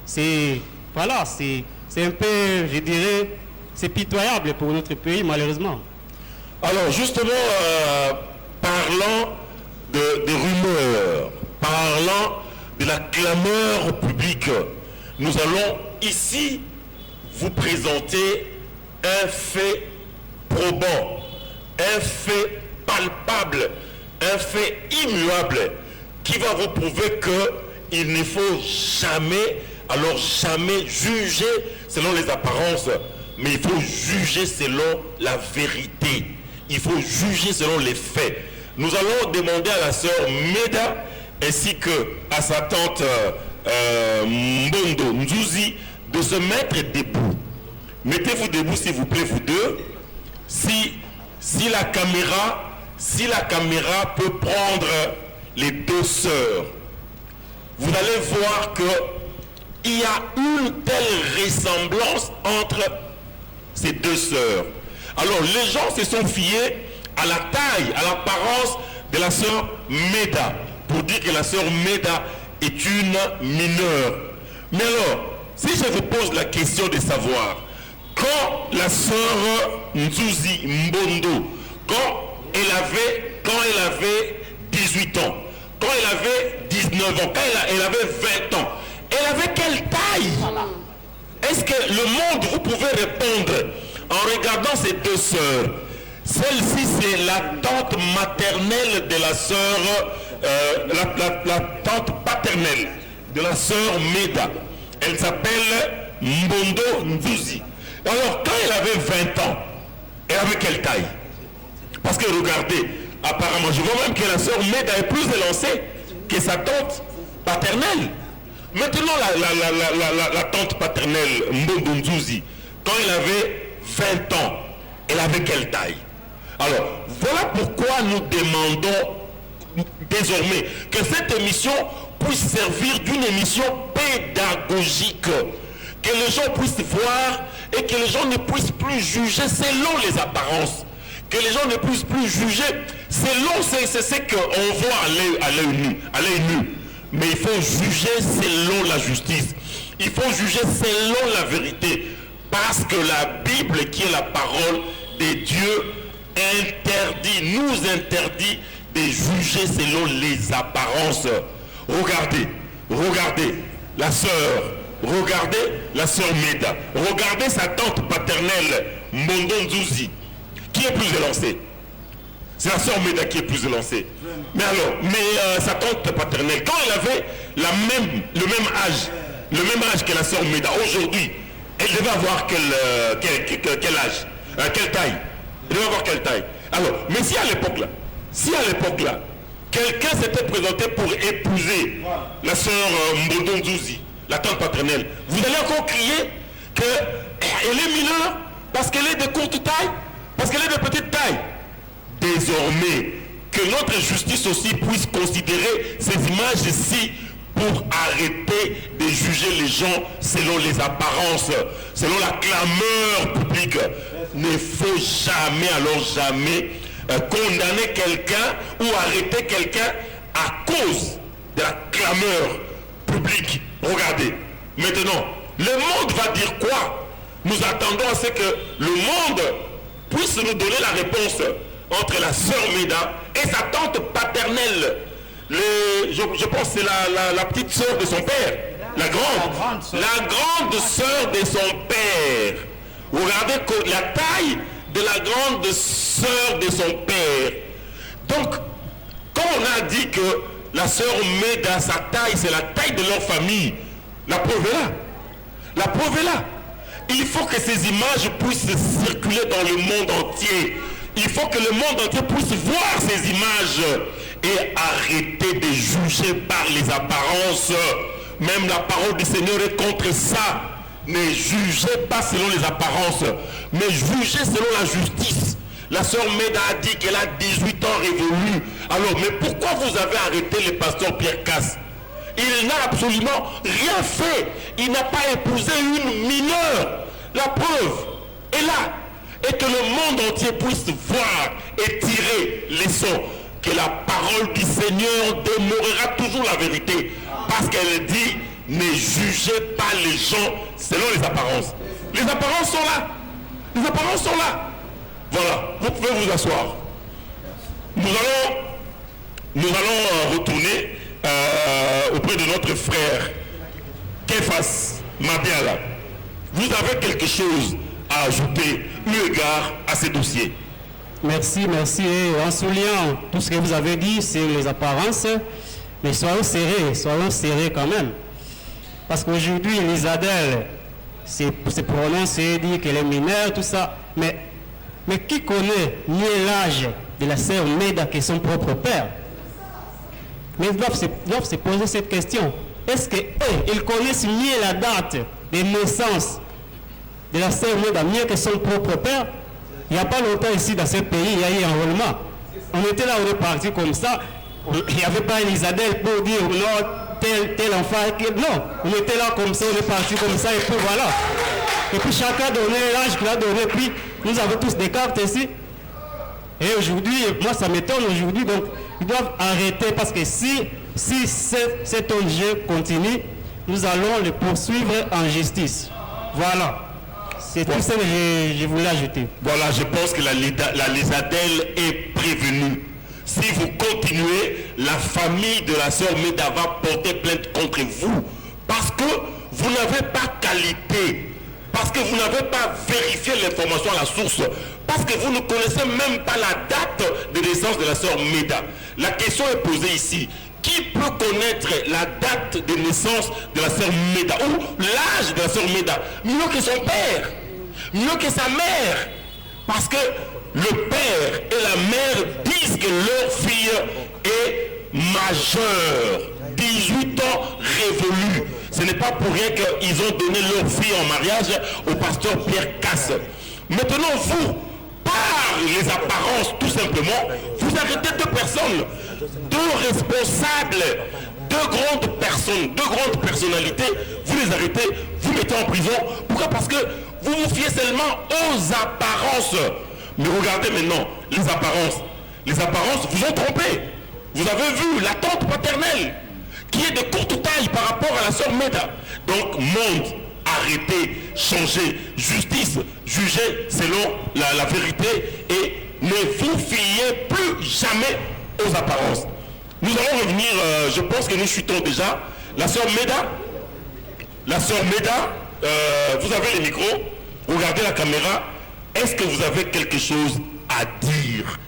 C'est un peu, je dirais, c'est pitoyable pour notre pays, malheureusement. Alors, justement, parlant des rumeurs, parlant de la clameur publique, nous allons ici vous présenter un fait probant, un fait palpable, un fait immuable qui va vous prouver qu'il ne faut jamais, alors jamais juger selon les apparences, mais il faut juger selon la vérité. Il faut juger selon les faits. Nous allons demander à la sœur Meda ainsi qu'à sa tante Mbondo Nzouzi de se mettre debout. Mettez-vous debout s'il vous plaît, vous deux. Si la caméra peut prendre les deux sœurs, vous allez voir qu'il y a une telle ressemblance entre ces deux sœurs. Alors les gens se sont fiés à la taille, à l'apparence de la sœur Meda, pour dire que la sœur Meda est une mineure. Mais alors, si je vous pose la question de savoir, quand la sœur Nzouzi Mbondo, quand elle avait 18 ans, quand elle avait 19 ans, quand elle avait 20 ans, elle avait quelle taille? Est-ce que le monde, vous pouvez répondre en regardant ces deux sœurs? Celle-ci, c'est la tante maternelle de la sœur, la tante paternelle de la sœur Meda. Elle s'appelle Mbondo Nzouzi. Alors, quand elle avait 20 ans, elle avait quelle taille? Parce que regardez, apparemment, je vois même que la sœur Meda est plus élancée que sa tante paternelle. Maintenant, la tante paternelle Mbondo Nzouzi, quand elle avait 20 ans, elle avait quelle taille? Alors, voilà pourquoi nous demandons désormais que cette émission puisse servir d'une émission pédagogique, que les gens puissent voir et que les gens ne puissent plus juger selon les apparences, que les gens ne puissent plus juger selon ce qu'on voit à l'œil nu. Mais il faut juger selon la justice, il faut juger selon la vérité, parce que la Bible, qui est la parole de Dieu, nous interdit de juger selon les apparences. Regardez la sœur, regardez la sœur Meda, regardez sa tante paternelle Mbondo Nzouzi, qui est plus élancée. C'est la sœur Meda qui est plus élancée. Mais sa tante paternelle, quand elle avait le même âge que la sœur Meda, aujourd'hui, elle devait avoir quel âge, quelle taille? Elle devait avoir quelle taille? Alors, mais si à l'époque là, quelqu'un s'était présenté pour épouser la sœur Mbondo Nzouzi, la tante paternelle, vous allez encore crier qu'elle est mineure parce qu'elle est de courte taille, parce qu'elle est de petite taille. Désormais, que notre justice aussi puisse considérer ces images-ci pour arrêter de juger les gens selon les apparences, selon la clameur publique. Ne faut jamais condamner quelqu'un ou arrêter quelqu'un à cause de la clameur publique. Regardez, maintenant, le monde va dire quoi? Nous attendons à ce que le monde puisse nous donner la réponse entre la sœur Meda et sa tante paternelle. Je pense que c'est la petite sœur de son père, la grande sœur de son père. Regardez la taille de la grande sœur de son père. Donc, quand on a dit que la sœur Meda, sa taille, c'est la taille de leur famille, La preuve est là. La preuve est là. Il faut que ces images puissent circuler dans le monde entier. Il faut que le monde entier puisse voir ces images et arrêter de juger par les apparences. Même la parole du Seigneur est contre ça. Ne jugez pas selon les apparences, mais jugez selon la justice. La sœur Meda a dit qu'elle a 18 ans révolue. Alors, mais pourquoi vous avez arrêté le pasteur Pierre Casse? Il n'a absolument rien fait. Il n'a pas épousé une mineure. La preuve est là. Et que le monde entier puisse voir et tirer les leçons. Que la parole du Seigneur demeurera toujours la vérité. Parce qu'elle dit, ne jugez pas les gens selon les apparences. Les apparences sont là. Les apparences sont là. Voilà, vous pouvez vous asseoir. Nous allons retourner auprès de notre frère Kefas Mabiala. Vous avez quelque chose à ajouter eu égard à ces dossiers? Merci. Et en soulignant tout ce que vous avez dit sur les apparences, mais soyons serrés quand même. Parce qu'aujourd'hui, l'Isadel se prononce et dit qu'elle est mineure, tout ça. Mais qui connaît mieux l'âge de la sœur Meda que son propre père? Mais ils doivent se poser cette question. Est-ce qu'ils connaissent mieux la date de naissance de la sœur Meda mieux que son propre père? Il n'y a pas longtemps ici dans ce pays, il y a eu un enrôlement. On était là, on est parti comme ça. Il n'y avait pas Elisabeth pour dire non, tel enfant. Non, on était là comme ça, on est parti comme ça, et puis voilà. Et puis chacun donnait l'âge qu'il a donné, puis nous avons tous des cartes ici. Et aujourd'hui, moi ça m'étonne aujourd'hui, donc ils doivent arrêter parce que si cet ONG continue, nous allons le poursuivre en justice. Voilà. C'est tout ça que je voulais ajouter. Voilà, je pense que la Lisadel est prévenue. Si vous continuez, la famille de la sœur Meda va porter plainte contre vous. Parce que vous n'avez pas qualité. Parce que vous n'avez pas vérifié l'information à la source. Parce que vous ne connaissez même pas la date de naissance de la sœur Meda. La question est posée ici. Qui peut connaître la date de naissance de la sœur Meda ou l'âge de la sœur Meda? Mieux que son père, mieux que sa mère. Parce que le père et la mère disent que leur fille est majeure, 18 ans révolue. Ce n'est pas pour rien qu'ils ont donné leur fille en mariage au pasteur Pierre Casse. Maintenant, vous, par les apparences, tout simplement, vous arrêtez deux personnes, deux responsables, deux grandes personnalités, vous les arrêtez, vous mettez en prison. Pourquoi? Parce que vous vous fiez seulement aux apparences. Mais regardez maintenant, les apparences vous ont trompé. Vous avez vu la tante paternelle, qui est de courte taille par rapport à la sœur Meda. Donc, monde, arrêtez, changez, justice, jugez selon la vérité et ne vous fiez plus jamais aux apparences. Nous allons revenir, je pense que nous chutons déjà. La sœur Meda, vous avez le micro, regardez la caméra. Est-ce que vous avez quelque chose à dire?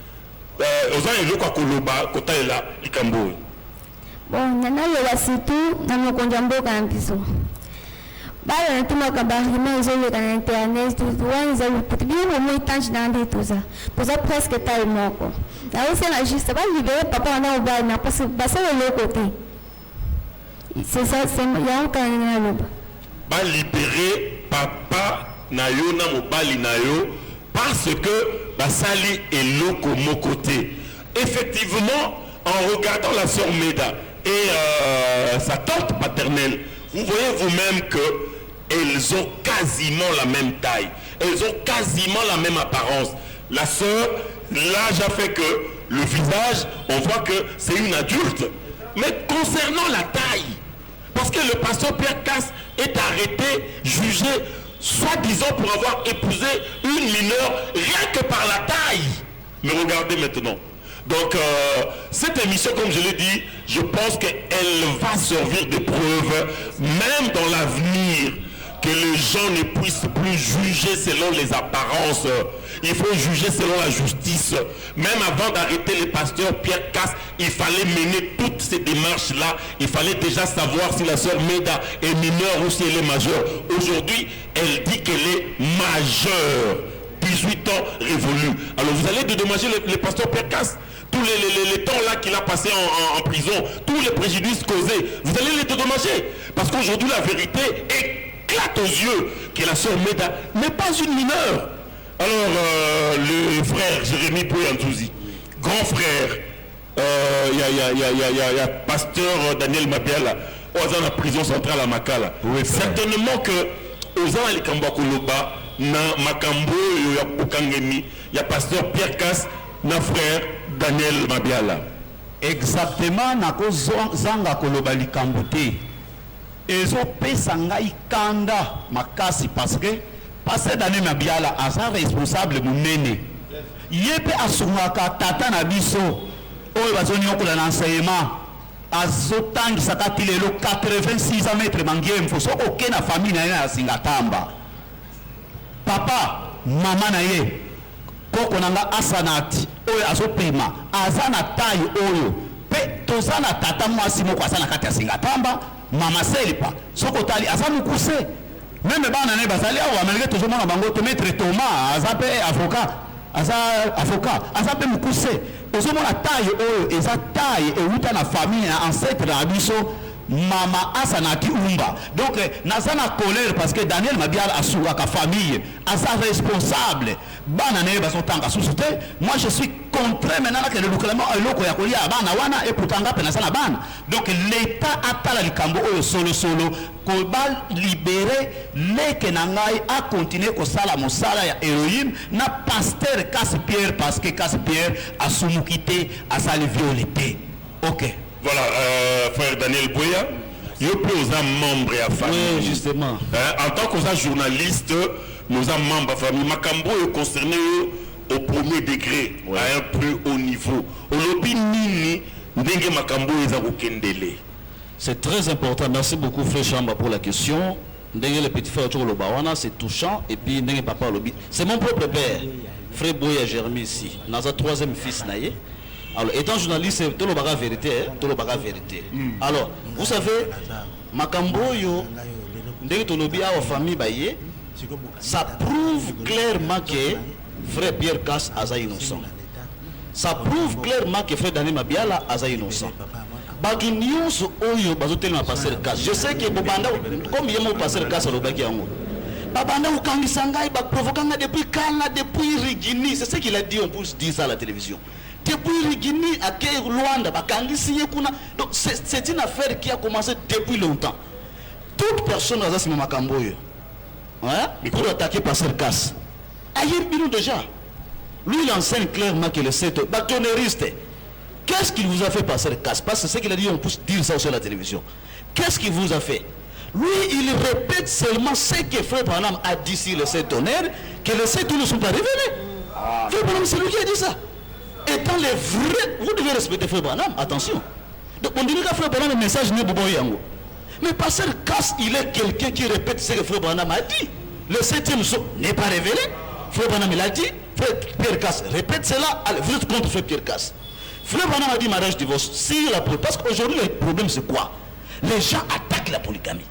Bon, nanayoba surtout na mokonzi ya mboka na biso bale natumaka barima ezoleka na internet wani za luputi bino moi tanji na nde toza presque taille moko na osala juste balibere papa wana obali na parce basala eloko te. C'est ça, c'est yanka na loba balibere papa na yo na mobali na yo parce que basali eloko moko te. Effectivement, en regardant la sœur Meda et sa tante paternelle, vous voyez vous-même qu'elles ont quasiment la même taille, elles ont quasiment la même apparence. La sœur, l'âge a fait que le visage, on voit que c'est une adulte. Mais concernant la taille, parce que le pasteur Pierre Casse est arrêté, jugé, soi-disant pour avoir épousé une mineure rien que par la taille. Mais regardez maintenant. Donc, cette émission, comme je l'ai dit, je pense qu'elle va servir de preuve, même dans l'avenir, que les gens ne puissent plus juger selon les apparences. Il faut juger selon la justice. Même avant d'arrêter le pasteur Pierre Casse, il fallait mener toutes ces démarches-là. Il fallait déjà savoir si la sœur Meda est mineure ou si elle est majeure. Aujourd'hui, elle dit qu'elle est majeure. 18 ans révolus. Alors vous allez dédommager le pasteur Pierre Casse. Tous les temps là qu'il a passé en prison, tous les préjudices causés, vous allez les dédommager. Parce qu'aujourd'hui, la vérité éclate aux yeux que la sœur Meda n'est pas une mineure. Alors, le frère Jérémy Bouyantouzi, grand frère, il y a pasteur Daniel Mabiala, dans la prison centrale à Makala. Oui, certainement que aux ans les Kambakoloba, na Makambo, il y a pasteur Pierre Casse, na frère Daniel Mabiala. Exactement, nako zanga koloba likambo te. Ezo pesa ngai kanda makasi parce que pasteur Daniel Mabiala asa responsable munene. Yepe asungaka tata na biso oyo bazoni okola na enseignement azotangisa kati lelo 86 ans maître mangie mfoso oke na famille na ye na Singatamba. Papa mama na ye koko nanga asanati oyo azopema aza na taille oyo pe toza na tata mwasi moko aza na kati ya Singatamba mama selipa soko tali aza mukuse meme bana ne bazali awa malgré tozomona bango to maître Thomas aza pe avocat aza pe mukuse ozomona taille oyo eza taille euta na famille na ancêtre na biso mama asanati umba. Donc naza na colère parce que Daniel Mabiala assuraka famille asa responsable bana ne bazotanga susute. Moi je suis contraire maintenant que le lukalamu eloko ya kolia bana wana et pourtanga pe na sana bana. Donc l'état atala likambo oyo solo ko ba libérer leke na ngai a continuer ko sala mosala ya héroïne na pasteur Casse-Pierre parce que Casse-Pierre a soumukité a sali violeté. OK. Voilà, frère Daniel Boya, il y a plusieurs membres à famille. Oui, justement. En tant que journaliste, nous sommes membres à famille. Makambo est concerné au premier degré, à un plus haut niveau. Au lobby nini, ndenge Makambo est à Kendele. C'est très important. Merci beaucoup, frère Chamba, pour la question. Ndenge le petit frère Tcholo Bawana, c'est touchant. Et puis, ndenge papa lobby. C'est mon propre père, frère Boya Jérémy ici. Notre troisième fils naïe. Alors, étant journaliste, c'est tout le bagage vérité, tout le bagage vérité. Alors, vous savez, Makambo yo, dès que l'objet à la famille baye, ça prouve clairement que frère Pierre Casse a innocent. Ça prouve clairement que frère Daniel Mabiala a innocent. Bagunions oyo bazotel na passer Casse. Je sais que Bobanda, comme il y a passer Casse au baki yango. Babanda ou Kangisangai, bak provocant depuis Kala, depuis Rigini, c'est ce qu'il a dit, on peut dire ça à la télévision. Depuis Rigini à Luanda, donc c'est une affaire qui a commencé depuis longtemps. Toute personne a ce Makamboyo pour attaquer Pasteur Casse. Ailleurs, déjà, lui il enseigne clairement que le secteur bâtonnériste. Qu'est-ce qu'il vous a fait, Pasteur Casse? Parce que c'est ce qu'il a dit, on peut dire ça sur la télévision. Qu'est-ce qu'il vous a fait? Lui, il répète seulement ce que Frère Branham a dit sur le secteur, que les secteurs ne sont pas révélés. Frère Branham, c'est lui qui a dit ça. Étant les vrais, vous devez respecter Frère Branham, attention. Donc on dirait que Frère Branham, le message n'est pas bon. Mais Pasteur Casse, il est quelqu'un qui répète ce que Frère Branham a dit. Le septième saut n'est pas révélé. Frère Branham, il a dit. Frère Pierre Casse répète cela. Allez, vous êtes contre Frère Pierre Casse. Frère Branham a dit mariage, divorce. Parce qu'aujourd'hui, le problème, c'est quoi? Les gens attaquent la polygamie.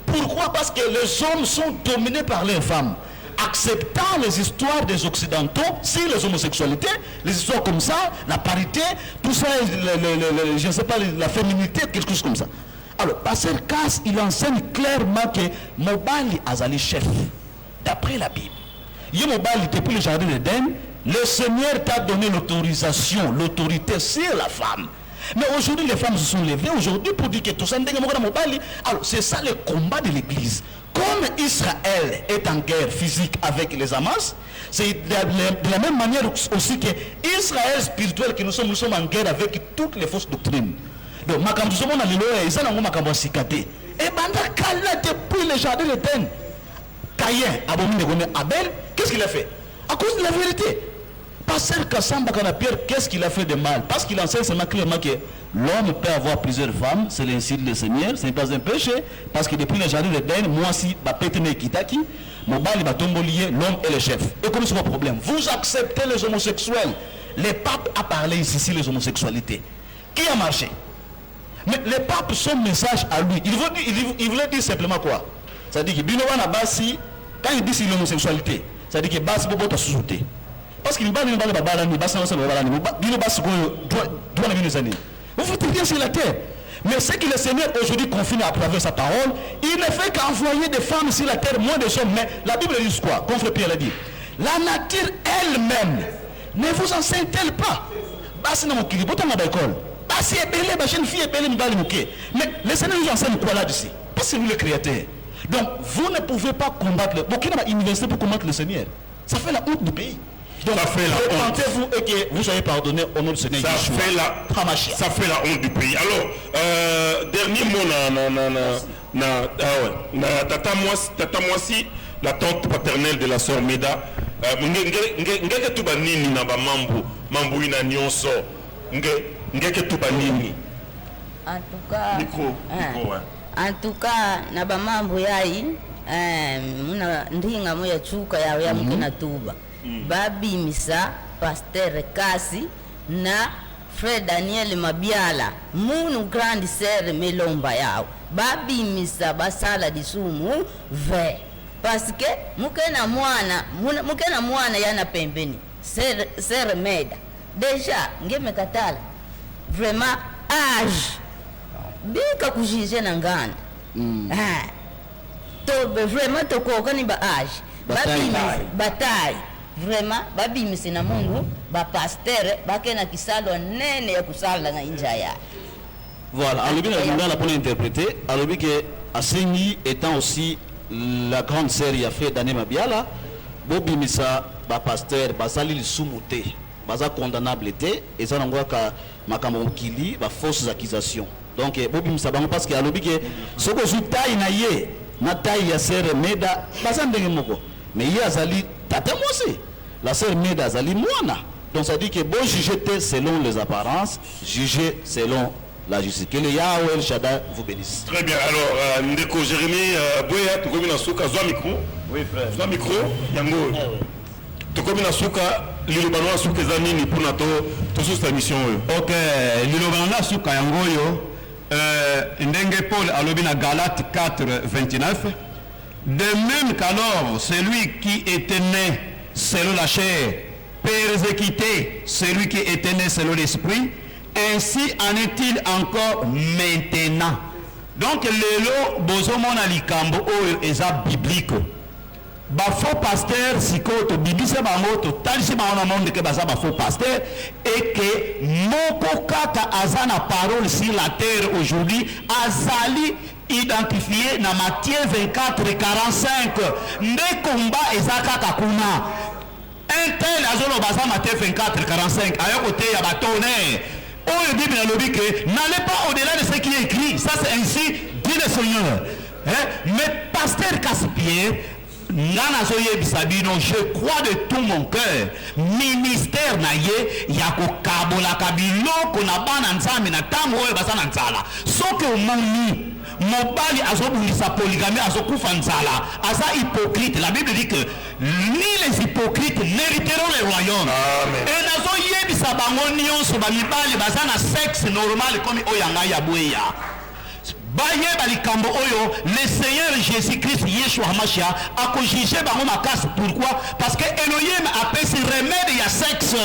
Pourquoi? Parce que les hommes sont dominés par les femmes. Acceptant les histoires des Occidentaux sur les homosexualités, les histoires comme ça, la parité, tout ça, je ne sais pas, la féminité, quelque chose comme ça. Alors, Pasteur Casse, il enseigne clairement que Mobali Azali chef, d'après la Bible. Il y a Mobali, depuis le jardin d'Éden, le Seigneur t'a donné l'autorisation, l'autorité sur la femme. Mais aujourd'hui, les femmes se sont levées aujourd'hui pour dire que tout ça, alors c'est ça le combat de l'Église. Comme Israël est en guerre physique avec les Hamas, c'est de la même manière aussi que Israël spirituel que nous sommes en guerre avec toutes les fausses doctrines. Donc, et depuis le jardin d'Éden, Caïn, Abel, qu'est-ce qu'il a fait? À cause de la vérité. Pasteur Kassamba Kanapierre, qu'est-ce qu'il a fait de mal? Parce qu'il enseigne seulement clairement que L'homme peut avoir plusieurs femmes, c'est l'incite le Seigneur, ce n'est pas un péché, parce que depuis le jardin d'Éden, moi si Bapetene Kitaki, Mobali Batombolié, l'homme est le chef. Et comme c'est mon problème, vous acceptez les homosexuels. Le pape a parlé ici les homosexualités. Qui a marché? Mais le pape, son message à lui, il voulait dire simplement quoi? C'est-à-dire que Binowana Bassi, quand il dit c'est l'homosexualité, c'est-à-dire que Bassi Bobo t'a sous-souté. Parce qu'il va vous faites bien sur la terre. Mais ce que le Seigneur aujourd'hui confine à travers sa parole, il ne fait qu'envoyer des femmes sur la terre, moins de hommes. Mais la Bible dit quoi? Comme Frère Pierre l'a dit, la nature elle-même ne vous enseigne-t-elle pas? Bassi n'a pas d'école. Bassi est belle, ma jeune fille est belle, mais le Seigneur nous enseigne quoi là-dessus? Parce que c'est lui le créateur. Donc vous ne pouvez pas combattre le Burkina université pour combattre le Seigneur. Ça fait la honte du pays. Donc repentez-vous et que vous soyez pardonné au nom du Seigneur. Ça fait la honte du pays. Alors, dernier mot Tata Mwasi, la tante paternelle de la sœur Meda. Ngeke tuba nini na ba mambu ina nyonso. Ngeke tuba nini. En tout cas, micro, en tout cas na ba mambu yai muna ndinga moya chuka ya mkena tuba. Babimisa Pasteur Kasi na Frère Daniel Mabiala munu grande sœur melomba yao babimisa basala disumu ve parce que mukena mwana yana pembeni sœur Meda déjà ngeme katala vraiment âge bika kujije na nganda to vraiment to ko kani ba âge babimisa bataille vraiment babimisi na Mungu ba pasteur bakena kisalo nene ya kusala na injaya. Voilà, alobi na lingala pour interpréter, alobi que Asengi étant aussi la grande sœur ya fait Daniel Mabiala, bobimisa ba pasteur basali lisumuté, baza condamnable té et ça ngwa ka makambo kili ba fausses accusations. Donc bobimisa bango parce que alobi que soko zutai na ye na taille ya sœur Meda baza ndenge moko. Mais il y a Zali Tata Mwasi. La sœur Meda Zali Mouana. Donc ça dit que bon juger selon les apparences, juger selon la justice. Que le Yahweh El Shaddai vous bénisse. Très bien. Alors, Ndeko Jérémy Boya, tu commis dans Souka, Zoa micro. Oui, frère. Zoa micro, Yango. Tu commis dans Souka, Lilobanoa Souka Zanini pour Nato, tout sur cette mission. Ok, Lilobanoa Souka Yango yo, Ndenge Paul Alobina Galate 4, 29. De même qu'alors, celui qui était né selon la chair persécuté celui qui était né selon l'esprit, ainsi en est-il encore maintenant. Donc, lelo bozomona likambo oyo eza biblique. Ba faux pasteur sikoto bibisa bango to talisi bango na monde ke baza ba faux pasteur et que moko kaka azana parole sur la terre aujourd'hui azali identifié na Matthieu 24 et 45 nde komba ezaka kakuna un tel azolo baza Matthieu 24 et 45 ayokote ya batone oyo Bible na lobi que n'allez pas au-delà de ce qui est écrit, ça c'est ainsi dit le Seigneur, mais pasteur Casse-Pied Nana zoyebisa bino, je crois de tout mon cœur ministère na ye yako kabola kabilo kona bana nzambe na tango oyo basana nzala soki omoni mobali azobundisa polygamie azokufa nzala aza hypocrite. La Bible dit que ni les hypocrites n'hériteront le royaume. Et nazoyebisa bango nyonso bamibali baza na sexe normal comme oyanga ya bweya bayeba likambo oyo le Seigneur Jésus-Christ Yeshua Hamashia a corrigé bango makasi. Pourquoi? Parce que Elohim appelle ce remède ya sexe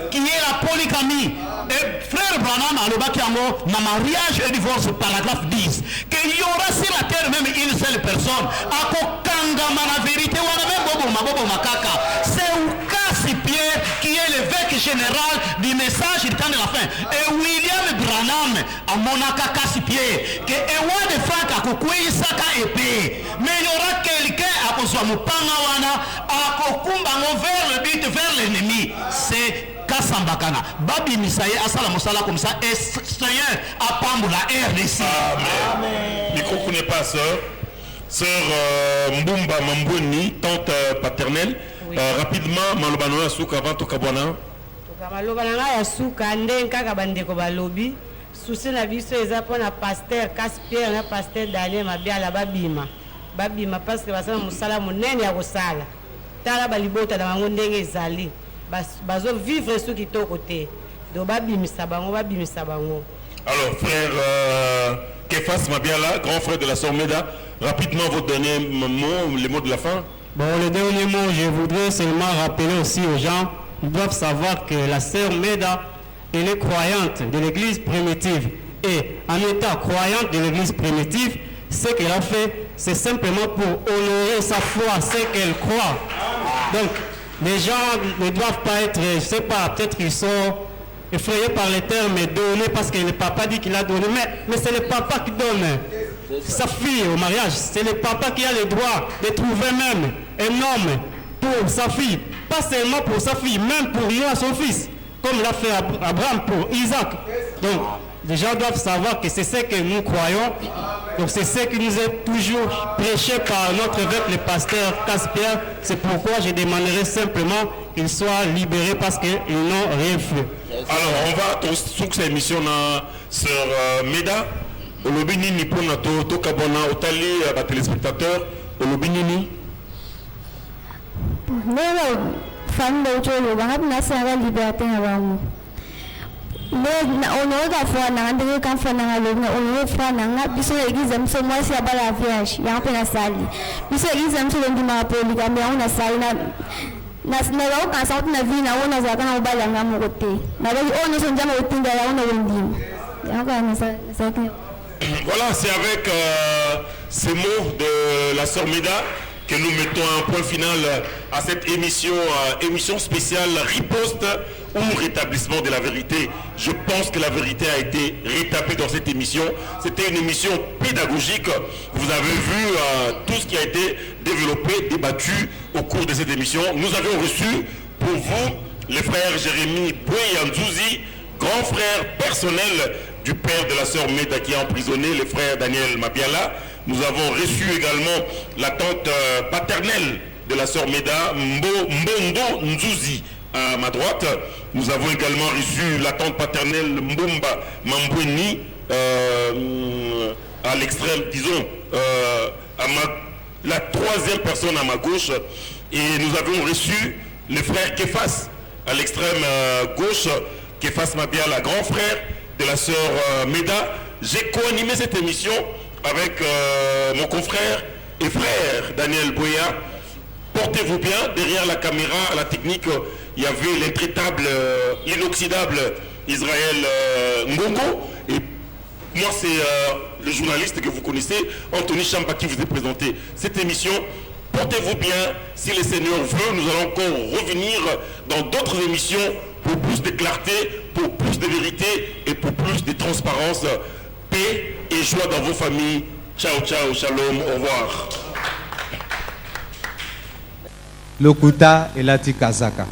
qui est la polygamie. Et frère Branham alobaki yango na mariage et divorce paragraphe 10 qu'il y aura sur la terre même une seule personne akokangama na vérité wana même bobo makaka. C'est Ukasi Pierre qui est l'évêque général du message du temps de la fin. Et William Branham a monaka Kasi Pierre que ewa de Frank akokwisaka épée. Mais il y aura quelqu'un akozwa mupanga wana akokumbango vers le but, vers l'ennemi. C'est Kasambakana. Babi Misaye asala mosala comme ça et Seigneur apambola RDC. Amen. Micro n'est pas sœur Mbumba Mamboni, tante paternelle. Oui. Rapidement, malobano ya suka avant to kabwana. Malobana ya suka nde kaka bandeko balobi souci na biso eza pour na pasteur Caspierre na pasteur Daniel Mabiala babima parce que basala musala munene ya kosala tala balibota na bango ndenge ezali bazo vivre ce qui to côté do babimisa bango. Alors frère Kefas Mabiala, grand frère de la sœur Meda, rapidement vos derniers mots, les mots de la fin. Bon, le dernier mot, je voudrais seulement rappeler aussi aux gens, ils doivent savoir que la sœur Meda, elle est croyante de l'église primitive. Et en étant croyante de l'église primitive, ce qu'elle a fait, c'est simplement pour honorer sa foi, ce qu'elle croit. Donc, les gens ne doivent pas être, je ne sais pas, peut-être qu'ils sont effrayés par les termes donnés parce que le papa dit qu'il a donné. Mais c'est le papa qui donne sa fille au mariage. C'est le papa qui a le droit de trouver même un homme pour sa fille. Pas seulement pour sa fille, même pour lui à son fils. Comme l'a fait Abraham pour Isaac. Donc, les gens doivent savoir que c'est ce que nous croyons. Donc, c'est ce qui nous est toujours prêché par notre évêque, le pasteur Caspierre. C'est pourquoi je demanderai simplement qu'ils soient libérés parce qu'ils n'ont rien fait. Alors, on va sur cette émission sur Meda. Au lobby nini pour notre Kabona, au tali, à téléspectateurs. Au lobby nini. Fan de Jolo, on a la liberté avant. Mais on a fois na ndenge kan fa na ngalo on a fois na nga biso église mso moi si abala vierge ya pe na sali biso église mso ndi ma poli ka me on a sali na o kan sa na vi na on a za kana obala nga mo kote na ba on so njama otinga ya on a wendi ya ka na sa Voilà, c'est avec ces mots de la sœur Meda que nous mettons un point final à cette émission, émission spéciale riposte ou rétablissement de la vérité. Je pense que la vérité a été rétablie dans cette émission. C'était une émission pédagogique. Vous avez vu tout ce qui a été développé, débattu au cours de cette émission. Nous avions reçu pour vous les frères Jérémy Boué-Yanzouzi, grand frère personnel du père de la sœur Meda qui est emprisonné, le frère Daniel Mabiala. Nous avons reçu également la tante paternelle de la sœur Meda, Mbondo Nzouzi, à ma droite. Nous avons également reçu la tante paternelle Mbumba Mambweni, à l'extrême, disons, la troisième personne à ma gauche. Et nous avons reçu le frère Kefas, à l'extrême gauche, Kefas Mabiala, grand frère de la sœur Meda. J'ai co-animé cette émission avec mon confrère et frère Daniel Boya. Portez-vous bien, derrière la caméra, à la technique, il y avait l'intraitable, l'inoxydable Israël Ngongo. Et moi, c'est le journaliste que vous connaissez, Anthony Chamba, qui vous est présenté cette émission. Portez-vous bien, si le Seigneur veut, nous allons encore revenir dans d'autres émissions pour plus de clarté, pour plus de vérité et pour plus de transparence. Paix et joie dans vos familles. Ciao, ciao, shalom, au revoir. Lokuta Elati Kazaka.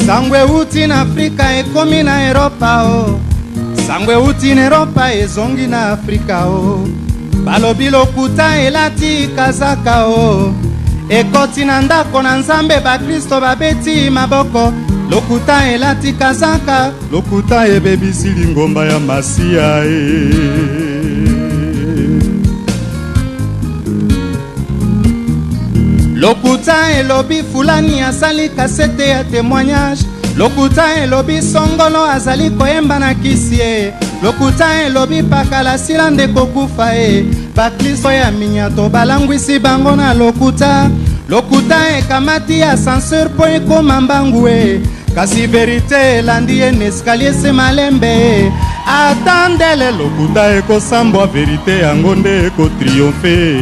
Sangwe uti na Afrika ekomi na Europa o. Sangwe uti na Europa ezongi na Afrika o. Balobi lokuta elati kazaka o. Ekoti na ndako na Nzambe bakristo babeti maboko. Lokuta elati kazaka. Lokuta ebebisi lingomba ya Masia Lokuta elobi fulani asali kasete ya témoignage. Lokuta elobi songolo azali koyemba na kisie. Lokuta elobi pakala sila ndeko kufa baklisto ya minyato balangwisi bango na lokuta. Lokuta ekamati ya censure po ekoma mbangu kasi verite elandi escalier se malembe. Atandele lokuta ekosambwa verite yango nde ekotriomphe.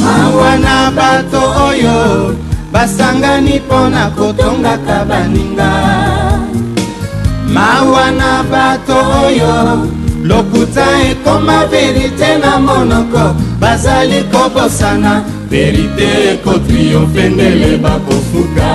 Mawana bato oyo basangani pona kotongaka baninga. Mawana bato oyo lokuta ekoma verite na monoko bazali kobosana verite ekotriofe ndele bakofuka